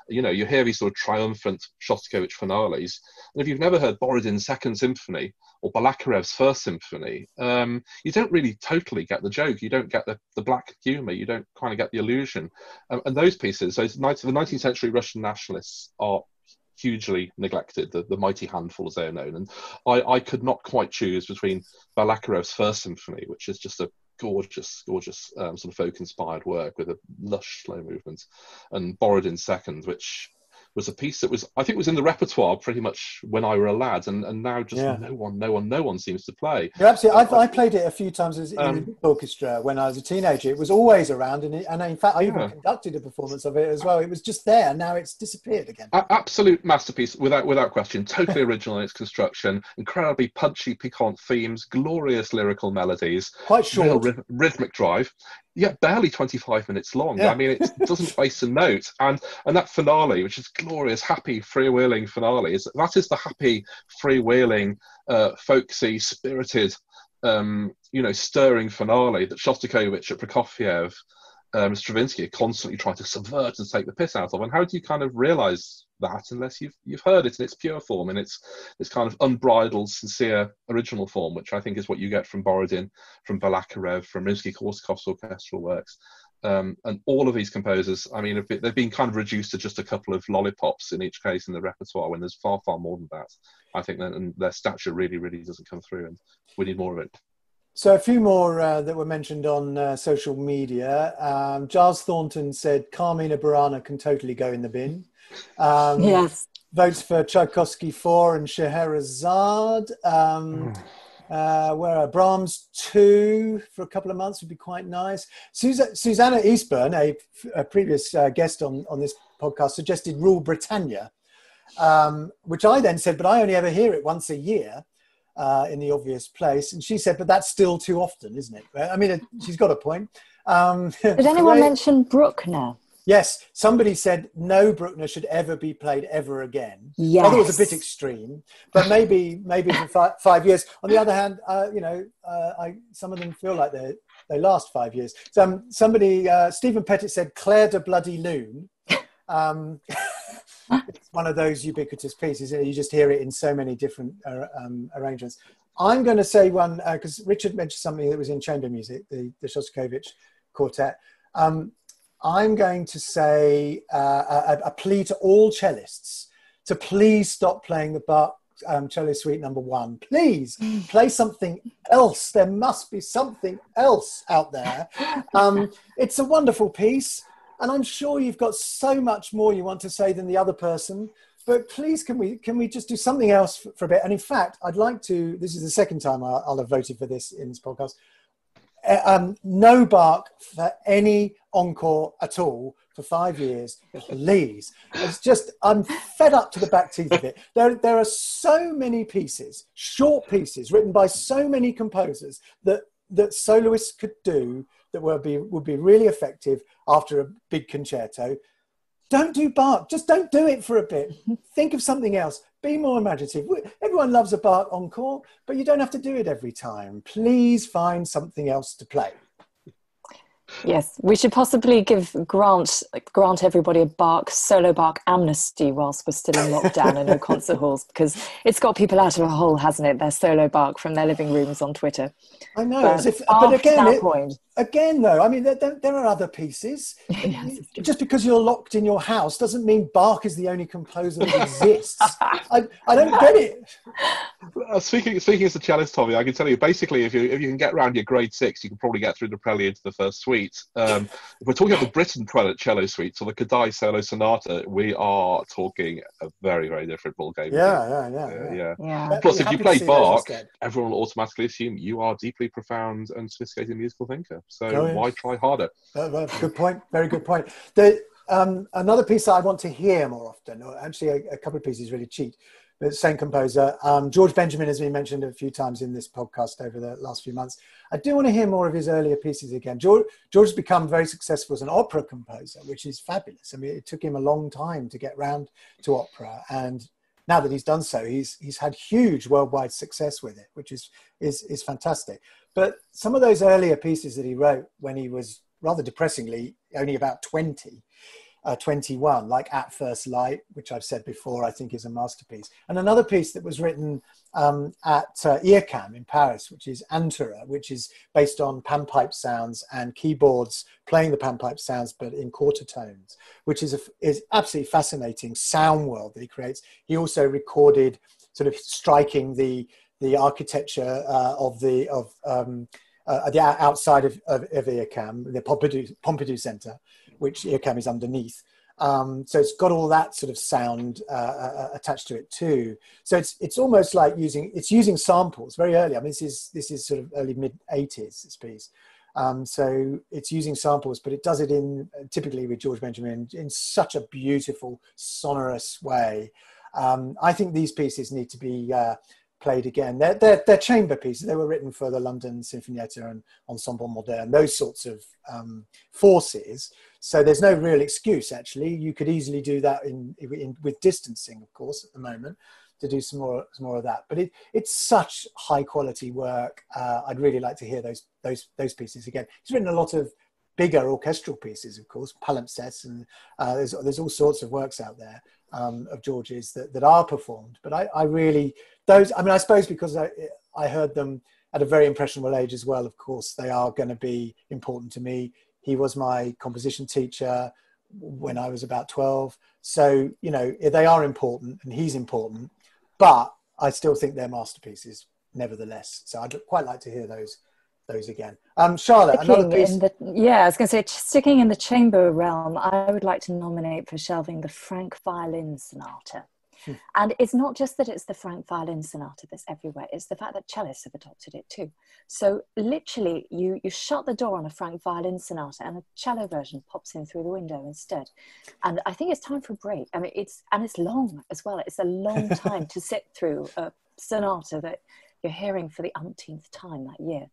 You know, you hear these sort of triumphant Shostakovich finales, and if you've never heard Borodin's Second Symphony or Balakarev's First Symphony, you don't really totally get the joke. You don't get the black humour. You don't kind of get the illusion. And those pieces, the 19th century Russian nationalists are hugely neglected, the mighty handful as they are known. And I could not quite choose between Balakarev's First Symphony, which is just a gorgeous sort of folk-inspired work with a lush slow movement, and Borodin's Second, which was a piece that was, I think, was in the repertoire pretty much when I were a lad, and now just no one seems to play. You're absolutely. I played it a few times in the orchestra when I was a teenager. It was always around, and in fact, I even conducted a performance of it as well. It was just there, and now it's disappeared again. Absolute masterpiece, without question. Totally original in its construction, incredibly punchy, piquant themes, glorious lyrical melodies, quite short, real rhythmic drive. Yeah, barely 25 minutes long. Yeah. I mean, it doesn't waste a note. And that finale, which is glorious, happy, freewheeling finale, that is the happy, freewheeling, folksy, spirited, stirring finale that Shostakovich at Prokofiev, Stravinsky constantly try to subvert and take the piss out of. And how do you kind of realise that unless you've heard it in its pure form, in its kind of unbridled, sincere, original form, which I think is what you get from Borodin, from Balakirev, from Rimsky-Korsakov's orchestral works. And all of these composers, I mean, they've been kind of reduced to just a couple of lollipops in each case in the repertoire, when there's far, far more than that. I think that, and their stature really, really doesn't come through, and we need more of it. So a few more that were mentioned on social media. Giles Thornton said Carmina Burana can totally go in the bin. Yes. Votes for Tchaikovsky 4 and Scheherazade. Where are Brahms 2 for a couple of months would be quite nice. Susanna Eastburn, a previous guest on this podcast, suggested Rule Britannia, which I then said, but I only ever hear it once a year. In the obvious place, and she said, but that's still too often, isn't it? I mean, she's got a point. Did anyone mention Bruckner? Yes, somebody said no Bruckner should ever be played ever again. Yes. I thought it was a bit extreme, but maybe for 5 years. On the other hand, some of them feel like they last 5 years. Somebody, Stephen Pettit said Claire de Bloody Lune. It's one of those ubiquitous pieces. You just hear it in so many different arrangements. I'm going to say one, because Richard mentioned something that was in chamber music, the Shostakovich Quartet. I'm going to say a plea to all cellists to please stop playing the Bach Cello Suite No. 1. Please play something else. There must be something else out there. It's a wonderful piece. And I'm sure you've got so much more you want to say than the other person, but please can we just do something else for a bit? And in fact, I'd like to, this is the second time I'll have voted for this in this podcast, no Bach for any encore at all for 5 years, please. It's just, I'm fed up to the back teeth of it. There are so many pieces, short pieces, written by so many composers that soloists could do that would be really effective after a big concerto. Don't do Bach. Just don't do it for a bit. Think of something else. Be more imaginative. Everyone loves a Bach encore, but you don't have to do it every time. Please find something else to play. Yes, we should possibly grant everybody a solo Bach amnesty whilst we're still in lockdown and no concert halls, because it's got people out of a hole, hasn't it? Their solo Bach from their living rooms on Twitter. I know, but again, though, I mean, there are other pieces. Yes, just because you're locked in your house doesn't mean Bach is the only composer that exists. I don't get it. Speaking as a cellist, Tommy, I can tell you, basically, if you can get around your grade 6, you can probably get through the prelude to the first suite. If we're talking about the Britten cello suite, so the Kadai solo sonata, we are talking a very, very different ballgame. Yeah. Plus, if you play Bach, everyone will automatically assume you are a deeply profound and sophisticated musical thinker. So why try harder? Good point. Very good point. Another piece that I want to hear more often, or actually a couple of pieces really cheap, but same composer. George Benjamin has been mentioned a few times in this podcast over the last few months. I do want to hear more of his earlier pieces again. George has become very successful as an opera composer, which is fabulous. I mean, it took him a long time to get round to opera, and now that he's done so, he's had huge worldwide success with it, which is fantastic. But some of those earlier pieces that he wrote when he was rather depressingly only about 21, like At First Light, which I've said before, I think is a masterpiece. And another piece that was written at IRCAM in Paris, which is Antera, which is based on panpipe sounds and keyboards playing the panpipe sounds, but in quarter tones, which is absolutely fascinating sound world that he creates. He also recorded sort of striking the architecture of the outside of IRCAM, the Pompidou Center, which IRCAM is underneath. So it's got all that sort of sound attached to it too. So it's almost like using samples very early. I mean, this is sort of early mid-80s, this piece. So it's using samples, but it does it typically with George Benjamin in such a beautiful, sonorous way. I think these pieces need to be played again. They're chamber pieces. They were written for the London Sinfonietta and Ensemble Moderne, those sorts of forces. So there's no real excuse, actually. You could easily do that with distancing, of course, at the moment, to do some more of that. But it's such high quality work. I'd really like to hear those pieces again. He's written a lot of bigger orchestral pieces, of course, palimpsests, and there's all sorts of works out there of George's that are performed. But I suppose because I heard them at a very impressionable age as well, of course, they are going to be important to me. He was my composition teacher when I was about 12. So, they are important and he's important, but I still think they're masterpieces nevertheless. So I'd quite like to hear those again. Charlotte, another piece. I was going to say, sticking in the chamber realm, I would like to nominate for shelving the Franck Violin Sonata. And it's not just that it's the Franck Violin Sonata that's everywhere, it's the fact that cellists have adopted it too. So literally, you shut the door on a Franck Violin Sonata and a cello version pops in through the window instead. And I think it's time for a break. I mean, it's long as well. It's a long time to sit through a sonata that you're hearing for the umpteenth time that year.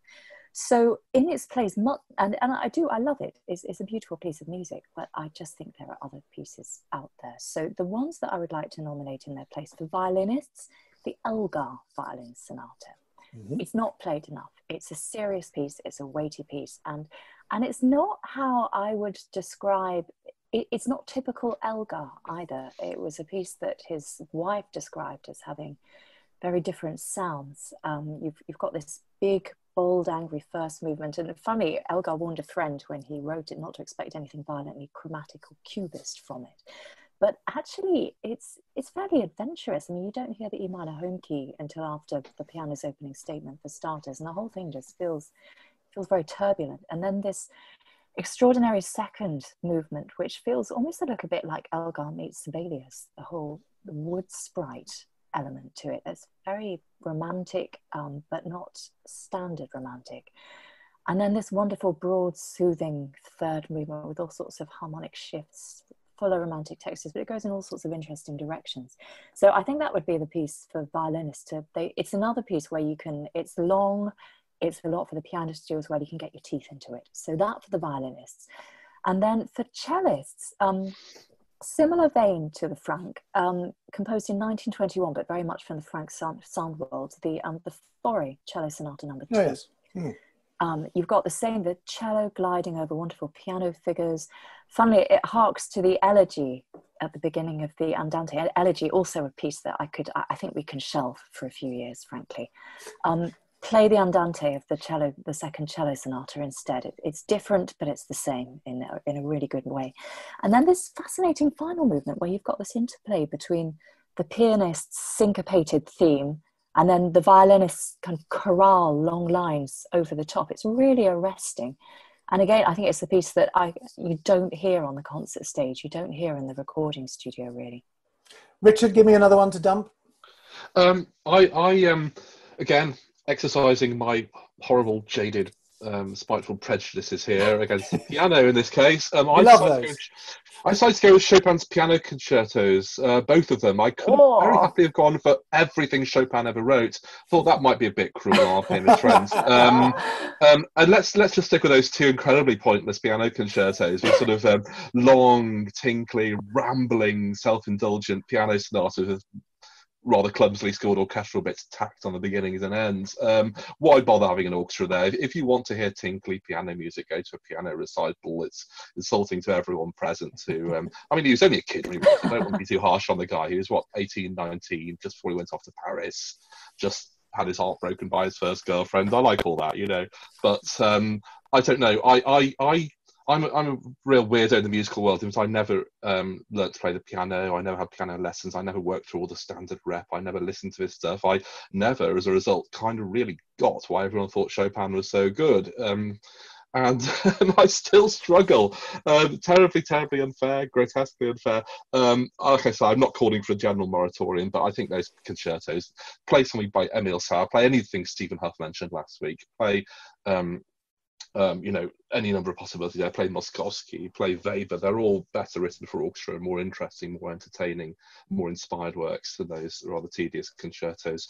So in its place, and I love it. It's a beautiful piece of music, but I just think there are other pieces out there. So the ones that I would like to nominate in their place for violinists, the Elgar Violin Sonata. Mm-hmm. It's not played enough. It's a serious piece. It's a weighty piece, and it's not how I would describe. It's not typical Elgar either. It was a piece that his wife described as having very different sounds. You've got this big, bold, angry first movement. And funny, Elgar warned a friend when he wrote it not to expect anything violently chromatic or cubist from it. But actually, it's fairly adventurous. I mean, you don't hear the E minor home key until after the piano's opening statement for starters. And the whole thing just feels very turbulent. And then this extraordinary second movement, which feels almost a little bit like Elgar meets Sibelius, the whole wood sprite element to it. That's very romantic, but not standard romantic. And then this wonderful, broad, soothing third movement with all sorts of harmonic shifts, full of romantic textures, but it goes in all sorts of interesting directions. So I think that would be the piece for violinists. It's another piece where it's long, it's a lot for the pianist to do as well. You can get your teeth into it. So that for the violinists. And then for cellists, similar vein to the Franck, composed in 1921, but very much from the Franck sound world, the Fauré Cello Sonata No. 2. Oh, yes. You've got the cello gliding over wonderful piano figures. Funnily, it harks to the elegy at the beginning of the Andante. Elegy, also a piece that I think we can shelve for a few years, frankly. Play the Andante of the second cello sonata instead. It's different, but it's the same in a really good way. And then this fascinating final movement where you've got this interplay between the pianist's syncopated theme and then the violinist's kind of chorale long lines over the top. It's really arresting. And again, I think it's the piece that you don't hear on the concert stage. You don't hear in the recording studio, really. Richard, give me another one to dump. I again, exercising my horrible, jaded spiteful prejudices here against the piano in this case. I love those. I decided to go with Chopin's piano concertos, both of them. I could have very happily have gone for everything Chopin ever wrote. Thought that might be a bit cruel on our famous friends. And let's just stick with those two incredibly pointless piano concertos with sort of long, tinkly, rambling, self-indulgent piano sonatas with rather clumsily scored orchestral bits tacked on the beginnings and ends. Why bother having an orchestra there? If you want to hear tinkly piano music, go to a piano recital. It's insulting to everyone present to I mean, he was only a kid when he wrote it. I don't want to be too harsh on the guy. He was 18, 19, just before he went off to Paris, just had his heart broken by his first girlfriend. I like all that, you know, but I don't know. I'm a real weirdo in the musical world because I never learnt to play the piano. I never had piano lessons. I never worked through all the standard rep. I never listened to his stuff. I never, as a result, kind of really got why everyone thought Chopin was so good. And I still struggle. Terribly, terribly unfair, grotesquely unfair. Like I said, I'm not calling for a general moratorium, but I think those concertos, play something by Emil Sauer, play anything Stephen Huff mentioned last week, play you know, any number of possibilities. I play Moskowski, play Weber. They're all better written for orchestra, more interesting, more entertaining, more inspired works than those rather tedious concertos.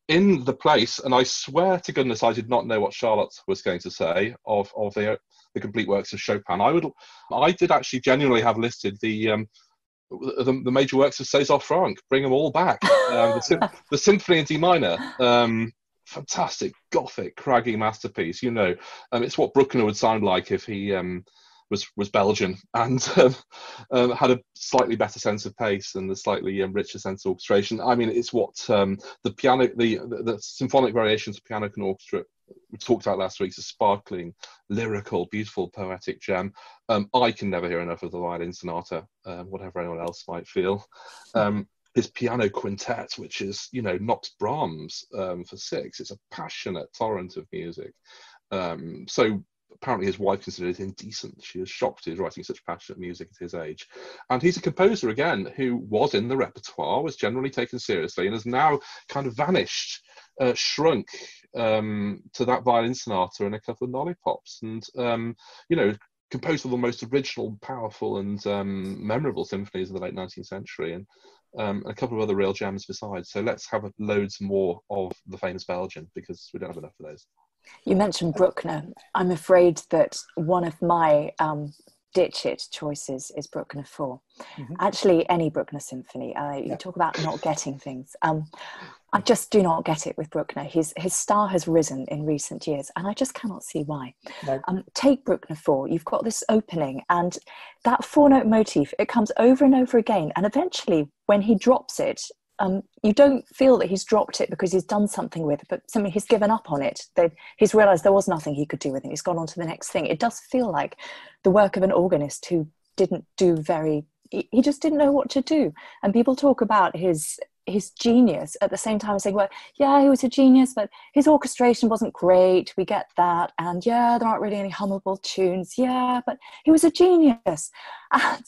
In the place, and I swear to goodness I did not know what Charlotte was going to say of the complete works of Chopin. I did actually genuinely have listed the major works of César Franck. Bring them all back. The Symphony in D minor. Fantastic gothic craggy masterpiece, you know. It's what Bruckner would sound like if he was Belgian and had a slightly better sense of pace and a slightly richer sense of orchestration. I mean, it's what the symphonic variations of piano and orchestra we talked about last week. It's a sparkling, lyrical, beautiful, poetic gem. I can never hear enough of the Violin Sonata, whatever anyone else might feel. His piano quintet, which is, you know, knocks Brahms for six. It's a passionate torrent of music. So apparently his wife considered it indecent. She was shocked he was writing such passionate music at his age. And he's a composer, again, who was in the repertoire, was generally taken seriously, and has now kind of vanished, shrunk to that Violin Sonata and a couple of lollipops. And, you know, composed of the most original, powerful and memorable symphonies of the late 19th century. And a couple of other real gems besides. So let's have loads more of the famous Belgian, because we don't have enough of those. You mentioned Bruckner. I'm afraid that one of my ditch it choices is Bruckner 4. Mm-hmm. Actually, any Bruckner symphony. You talk about not getting things. I just do not get it with Bruckner. His star has risen in recent years, and I just cannot see why. No. Take Bruckner 4. You've got this opening, and that 4-note motif, it comes over and over again. And eventually, when he drops it, you don't feel that he's dropped it because he's done something with it, but simply he's given up on it. He's realised there was nothing he could do with it. He's gone on to the next thing. It does feel like the work of an organist who didn't do he just didn't know what to do. And people talk about his genius at the same time as saying, well, yeah, he was a genius, but his orchestration wasn't great. We get that. And yeah, there aren't really any hummable tunes. Yeah, but he was a genius. And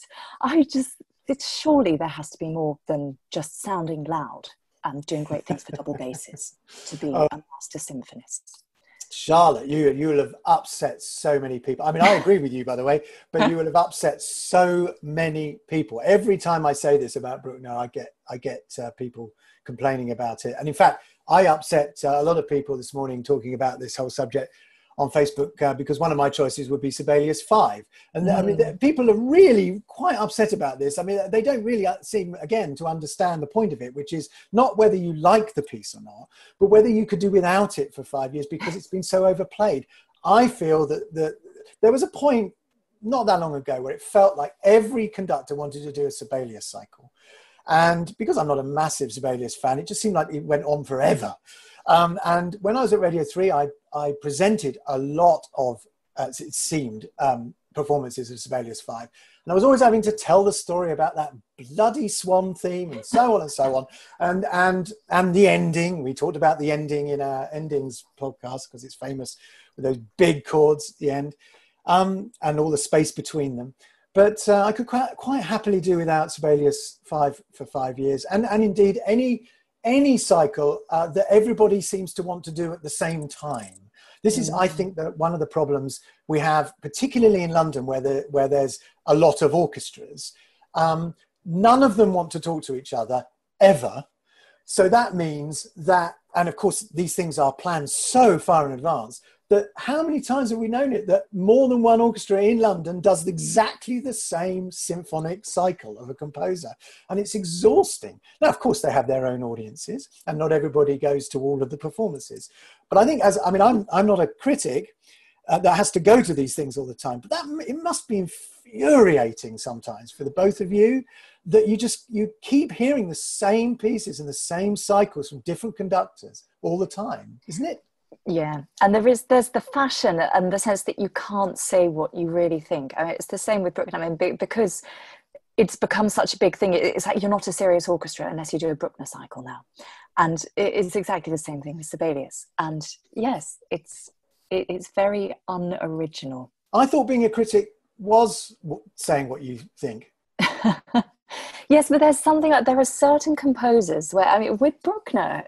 surely there has to be more than just sounding loud and doing great things for double basses to be a master symphonist. Charlotte, you will have upset so many people. I mean, I agree with you, by the way, but you will have upset so many people. Every time I say this about Bruckner, I get people complaining about it. And in fact, I upset a lot of people this morning talking about this whole subject on Facebook because one of my choices would be Sibelius 5. And I mean, people are really quite upset about this. I mean, they don't really seem, again, to understand the point of it, which is not whether you like the piece or not, but whether you could do without it for 5 years because it's been so overplayed. I feel that there was a point not that long ago where it felt like every conductor wanted to do a Sibelius cycle. And because I'm not a massive Sibelius fan, it just seemed like it went on forever. And when I was at Radio 3, I presented a lot of, it seemed, performances of Sibelius 5. And I was always having to tell the story about that bloody swan theme and so on and so on. And the ending. We talked about the ending in our endings podcast because it's famous with those big chords at the end and all the space between them. But I could quite happily do without Sibelius 5 for 5 years. And indeed, any cycle that everybody seems to want to do at the same time. This is, I think, that one of the problems we have, particularly in London, where there's a lot of orchestras. None of them want to talk to each other ever. So that means that, and of course, these things are planned so far in advance, that how many times have we known it that more than one orchestra in London does exactly the same symphonic cycle of a composer? And it's exhausting. Now, of course, they have their own audiences and not everybody goes to all of the performances. But I think, I'm not a critic that has to go to these things all the time, but it must be infuriating sometimes for the both of you that you keep hearing the same pieces and the same cycles from different conductors all the time, isn't it? Yeah, and there's the fashion and the sense that you can't say what you really think. I mean, it's the same with Bruckner. I mean, because it's become such a big thing. It's like you're not a serious orchestra unless you do a Bruckner cycle now, and it's exactly the same thing with Sibelius. And yes, it's very unoriginal. I thought being a critic was saying what you think. Yes, but there's something like there are certain composers where, I mean, with Bruckner,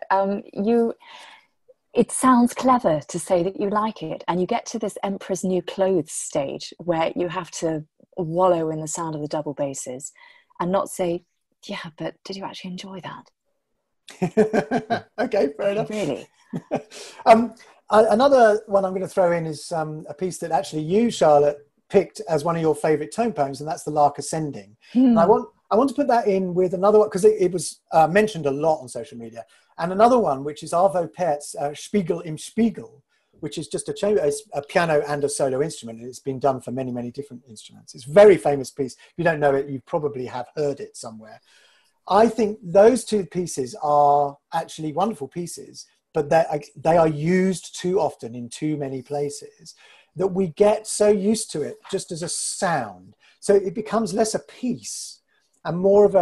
it sounds clever to say that you like it, and you get to this Emperor's New Clothes stage where you have to wallow in the sound of the double basses and not say, yeah, but did you actually enjoy that? Okay, fair enough. Really? Another one I'm going to throw in is a piece that actually you, Charlotte, picked as one of your favourite tone poems, and that's the Lark Ascending. And I want to put that in with another one, because it was mentioned a lot on social media. And another one, which is Arvo Pärt's Spiegel im Spiegel, which is just a piano and a solo instrument. And it's been done for many, many different instruments. It's a very famous piece. If you don't know it, you probably have heard it somewhere. I think those two pieces are actually wonderful pieces, but they are used too often in too many places that we get so used to it just as a sound. So it becomes less a piece and more of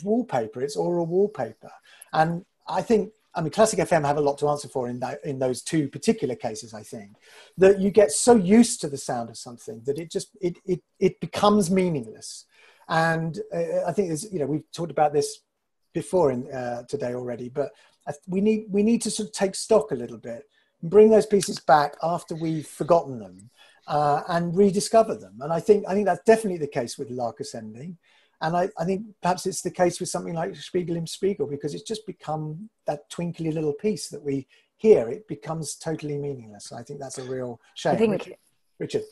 wallpaper. It's oral wallpaper. And I think, Classic FM have a lot to answer for in those two particular cases. I think that you get so used to the sound of something that it becomes meaningless. And I think we've talked about this before today already, but we need to sort of take stock a little bit and bring those pieces back after we've forgotten them and rediscover them. And I think that's definitely the case with Lark Ascending. And I think perhaps it's the case with something like Spiegel im Spiegel, because it's just become that twinkly little piece that we hear. It becomes totally meaningless. I think that's a real shame. Richard?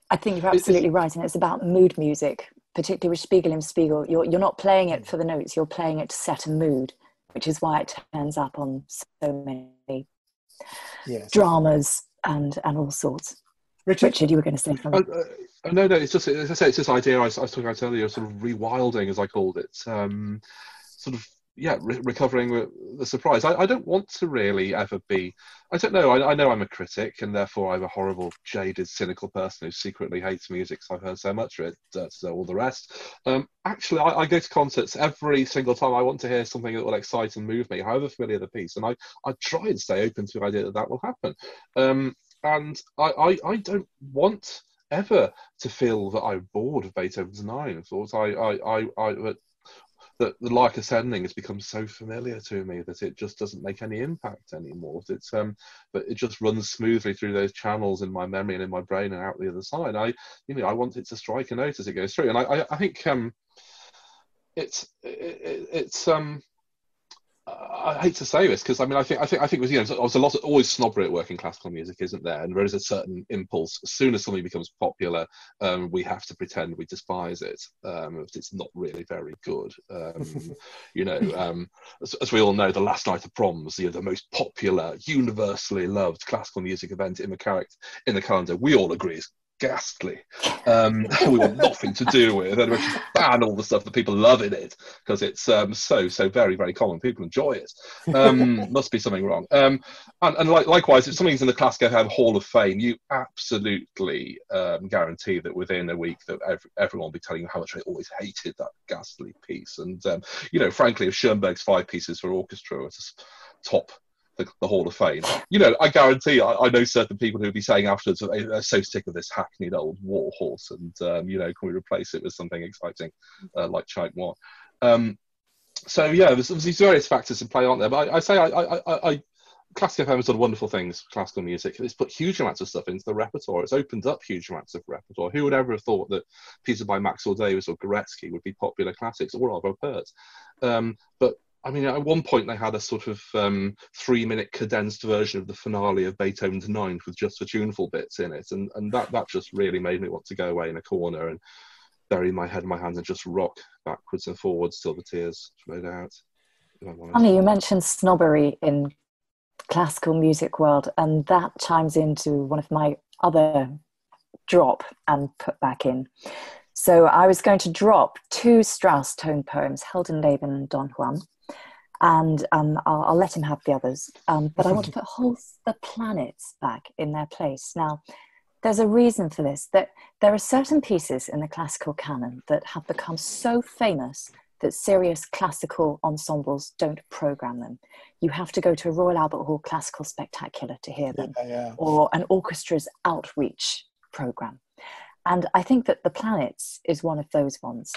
I think you're absolutely right. And it's about mood music, particularly with Spiegel im Spiegel. You're not playing it for the notes, you're playing it to set a mood, which is why it turns up on so many dramas and all sorts. Richard, you were going to say something. No, it's just, as I say, it's this idea I was talking about earlier, sort of rewilding, as I called it, recovering the surprise. I don't want to really ever be, I don't know, I know I'm a critic, and therefore I'm a horrible, jaded, cynical person who secretly hates music because I've heard so much of it, so all the rest. Actually, I go to concerts every single time I want to hear something that will excite and move me, however familiar the piece, and I try and stay open to the idea that will happen. And I don't want ever to feel that I'm bored of Beethoven's Nine. Of course, that the Lark Ascending has become so familiar to me that it just doesn't make any impact anymore. But it just runs smoothly through those channels in my memory and in my brain and out the other side. I want it to strike a note as it goes through, and I think it's I hate to say this because I think it was there's a lot of always snobbery at work in classical music, isn't there? And there is a certain impulse. As soon as something becomes popular, we have to pretend we despise it. It's not really very good. As we all know, the Last Night of Proms, the most popular, universally loved classical music event in the calendar. We all agree is ghastly. We want nothing to do with, and we just ban all the stuff that people love in it because it's so very, very common. People enjoy it. Must be something wrong. And likewise, if something's in the Classic FM Hall of Fame, you absolutely guarantee that within a week that everyone will be telling you how much they always hated that ghastly piece. And frankly, if Schoenberg's 5 pieces for orchestra were to top the Hall of Fame, I guarantee I know certain people who will be saying afterwards they're so sick of this hackneyed old war horse, and can we replace it with something exciting like Type 1? There's these various factors in play, aren't there? But I say Classic FM has done wonderful things for classical music. It's put huge amounts of stuff into the repertoire. It's opened up huge amounts of repertoire. Who would ever have thought that pieces by Maxwell Davis or Goretzky would be popular classics, or Arvo Pärt? But I mean, at one point they had a sort of 3-minute condensed version of the finale of Beethoven's Ninth with just the tuneful bits in it, and that just really made me want to go away in a corner and bury my head in my hands and just rock backwards and forwards till the tears flowed out. Funny, you mentioned snobbery in classical music world, and that chimes into one of my other drop and put back in. So I was going to drop 2 Strauss tone poems, Heldenleben and Don Juan, and I'll let him have the others. But I want to put the planets back in their place. Now, there's a reason for this, that there are certain pieces in the classical canon that have become so famous that serious classical ensembles don't program them. You have to go to a Royal Albert Hall Classical Spectacular to hear them, or an orchestra's outreach program. And I think that The Planets is one of those ones.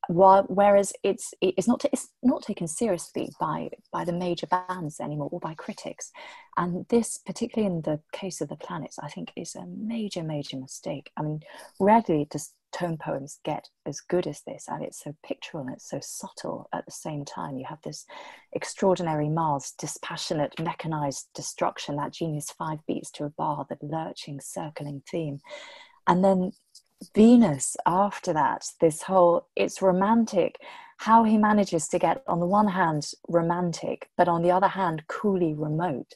Whereas it's not taken seriously by the major bands anymore, or by critics. And this, particularly in the case of The Planets, I think is a major, major mistake. I mean, rarely does tone poems get as good as this, and it's so pictorial and it's so subtle at the same time. You have this extraordinary Mars, dispassionate, mechanized destruction, that genius 5 beats to a bar, the lurching, circling theme. And then Venus after that, it's romantic, how he manages to get, on the one hand, romantic, but on the other hand, coolly remote.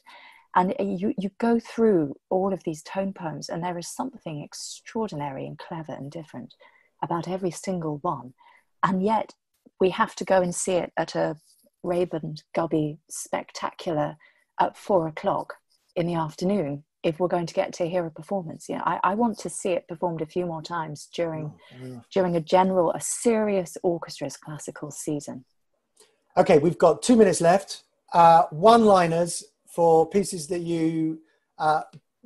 And you go through all of these tone poems, and there is something extraordinary and clever and different about every single one. And yet we have to go and see it at a Rayband Gubby Spectacular at 4:00 in the afternoon if we're going to get to hear a performance. You know, I want to see it performed a few more times during a serious orchestra's classical season. Okay, we've got 2 minutes left. One-liners for pieces that you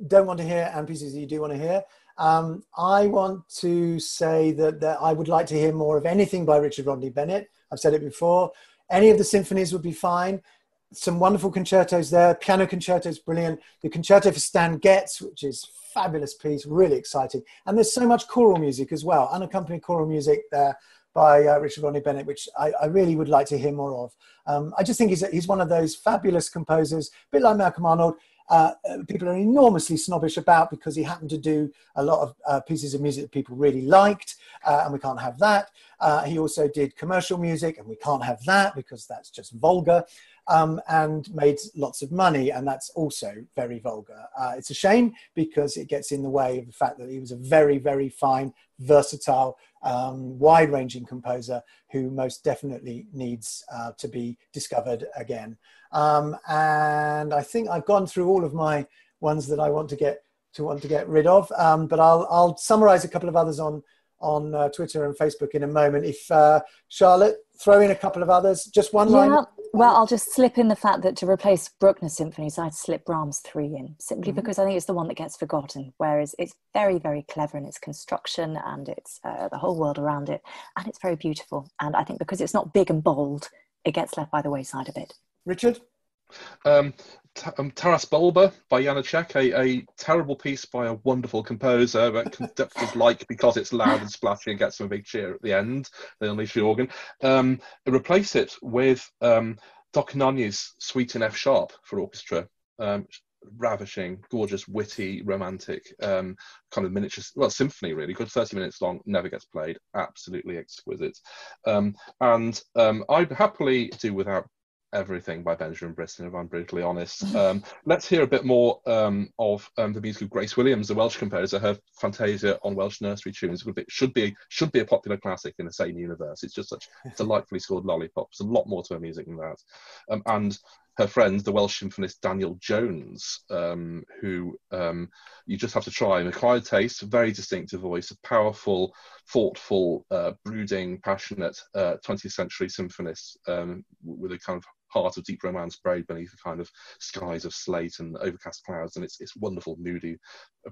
don't want to hear and pieces that you do want to hear. I want to say that I would like to hear more of anything by Richard Rodney Bennett. I've said it before. Any of the symphonies would be fine. Some wonderful concertos there. Piano concerto is brilliant. The concerto for Stan Getz, which is a fabulous piece, really exciting. And there's so much choral music as well, unaccompanied choral music there by Richard Rodney Bennett, which I really would like to hear more of. I just think he's one of those fabulous composers, a bit like Malcolm Arnold. People are enormously snobbish about because he happened to do a lot of pieces of music that people really liked, and we can't have that. He also did commercial music, and we can't have that because that's just vulgar, and made lots of money, and that's also very vulgar. It's a shame because it gets in the way of the fact that he was a very, very fine, versatile, wide-ranging composer who most definitely needs to be discovered again. And I think I've gone through all of my ones that I want to get rid of, but I'll summarize a couple of others on Twitter and Facebook in a moment. If Charlotte, throw in a couple of others, just one line. Well, I'll just slip in the fact that to replace Bruckner symphonies, I'd slip Brahms 3 in, simply because I think it's the one that gets forgotten, whereas it's very, very clever in its construction, and it's the whole world around it, and it's very beautiful. And I think because it's not big and bold, it gets left by the wayside a bit. Richard? Taras Bulba by Janacek, a terrible piece by a wonderful composer, but conductors like because it's loud and splashy and gets them a big cheer at the end. They unleash the organ. Replace it with Dochnanyi's Suite in F sharp for orchestra. Ravishing, gorgeous, witty, romantic, kind of miniature, symphony really, good, 30 minutes long, never gets played, absolutely exquisite. And I'd happily do without everything by Benjamin Britten, if I'm brutally honest. Let's hear a bit more of the music of Grace Williams, the Welsh composer. Her Fantasia on Welsh nursery tunes should be a popular classic in the same universe. It's just such delightfully scored lollipops. A lot more to her music than that. And her friend, the Welsh symphonist Daniel Jones, who you just have to try. An acquired taste, very distinctive voice, a powerful, thoughtful, brooding, passionate 20th century symphonist with a kind of heart of deep romance buried beneath the kind of skies of slate and overcast clouds. And it's wonderful, moody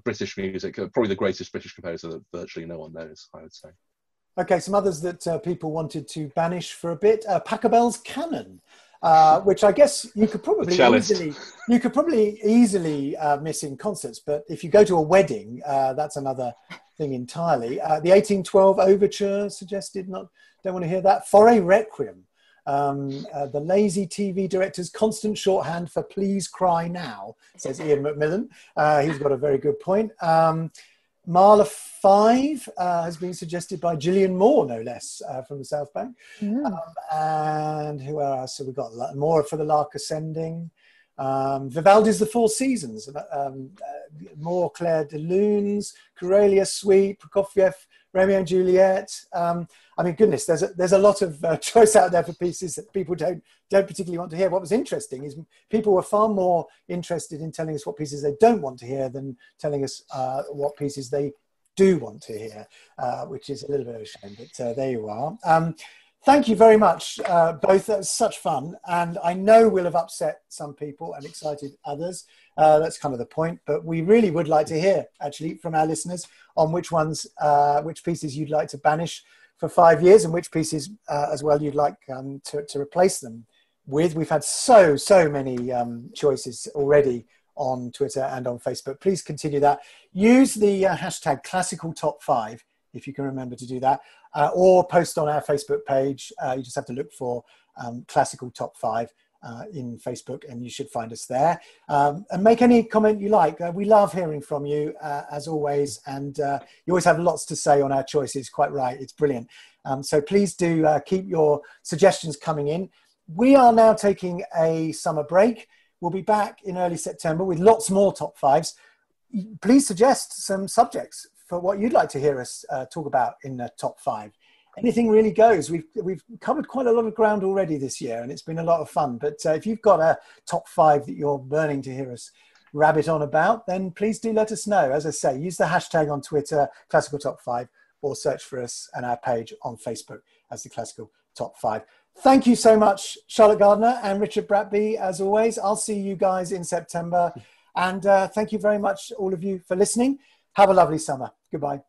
British music, probably the greatest British composer that virtually no one knows, I would say. Okay, some others that people wanted to banish for a bit. Pachelbel's Canon. which I guess you could probably easily miss in concerts. But if you go to a wedding, that's another thing entirely. The 1812 Overture suggested, don't want to hear that. Foray Requiem. The lazy TV director's constant shorthand for please cry now, says Ian McMillan. He's got a very good point. Mahler 5 has been suggested by Gillian Moore, no less, from the South Bank. And who else? So we've got more for the Lark Ascending. Vivaldi's The Four Seasons. More Claire de Lune's, Corellia Suite, Prokofiev, Romeo and Juliet. I mean, goodness, there's a lot of choice out there for pieces that people don't particularly want to hear. What was interesting is people were far more interested in telling us what pieces they don't want to hear than telling us what pieces they do want to hear, which is a little bit of a shame, but there you are. Thank you very much, both. That was such fun. And I know we'll have upset some people and excited others. That's kind of the point. But we really would like to hear, actually, from our listeners on which pieces you'd like to banish for 5 years and which pieces as well you'd like to replace them with. We've had so many choices already on Twitter and on Facebook. Please continue that. Use the hashtag Classical Top 5 if you can remember to do that, or post on our Facebook page. You just have to look for Classical Top 5 in Facebook and you should find us there. And make any comment you like. We love hearing from you, as always, and you always have lots to say on our choices. Quite right, it's brilliant. So please do keep your suggestions coming in. We are now taking a summer break. We'll be back in early September with lots more top 5s. Please suggest some subjects for what you'd like to hear us talk about in the top 5. Anything really goes. We've covered quite a lot of ground already this year, and it's been a lot of fun. But if you've got a top 5 that you're burning to hear us rabbit on about, then please do let us know. As I say, use the hashtag on Twitter, Classical Top 5, or search for us and our page on Facebook as the Classical Top 5. Thank you so much, Charlotte Gardner and Richard Bratby, as always. I'll see you guys in September. And thank you very much, all of you, for listening. Have a lovely summer. Goodbye.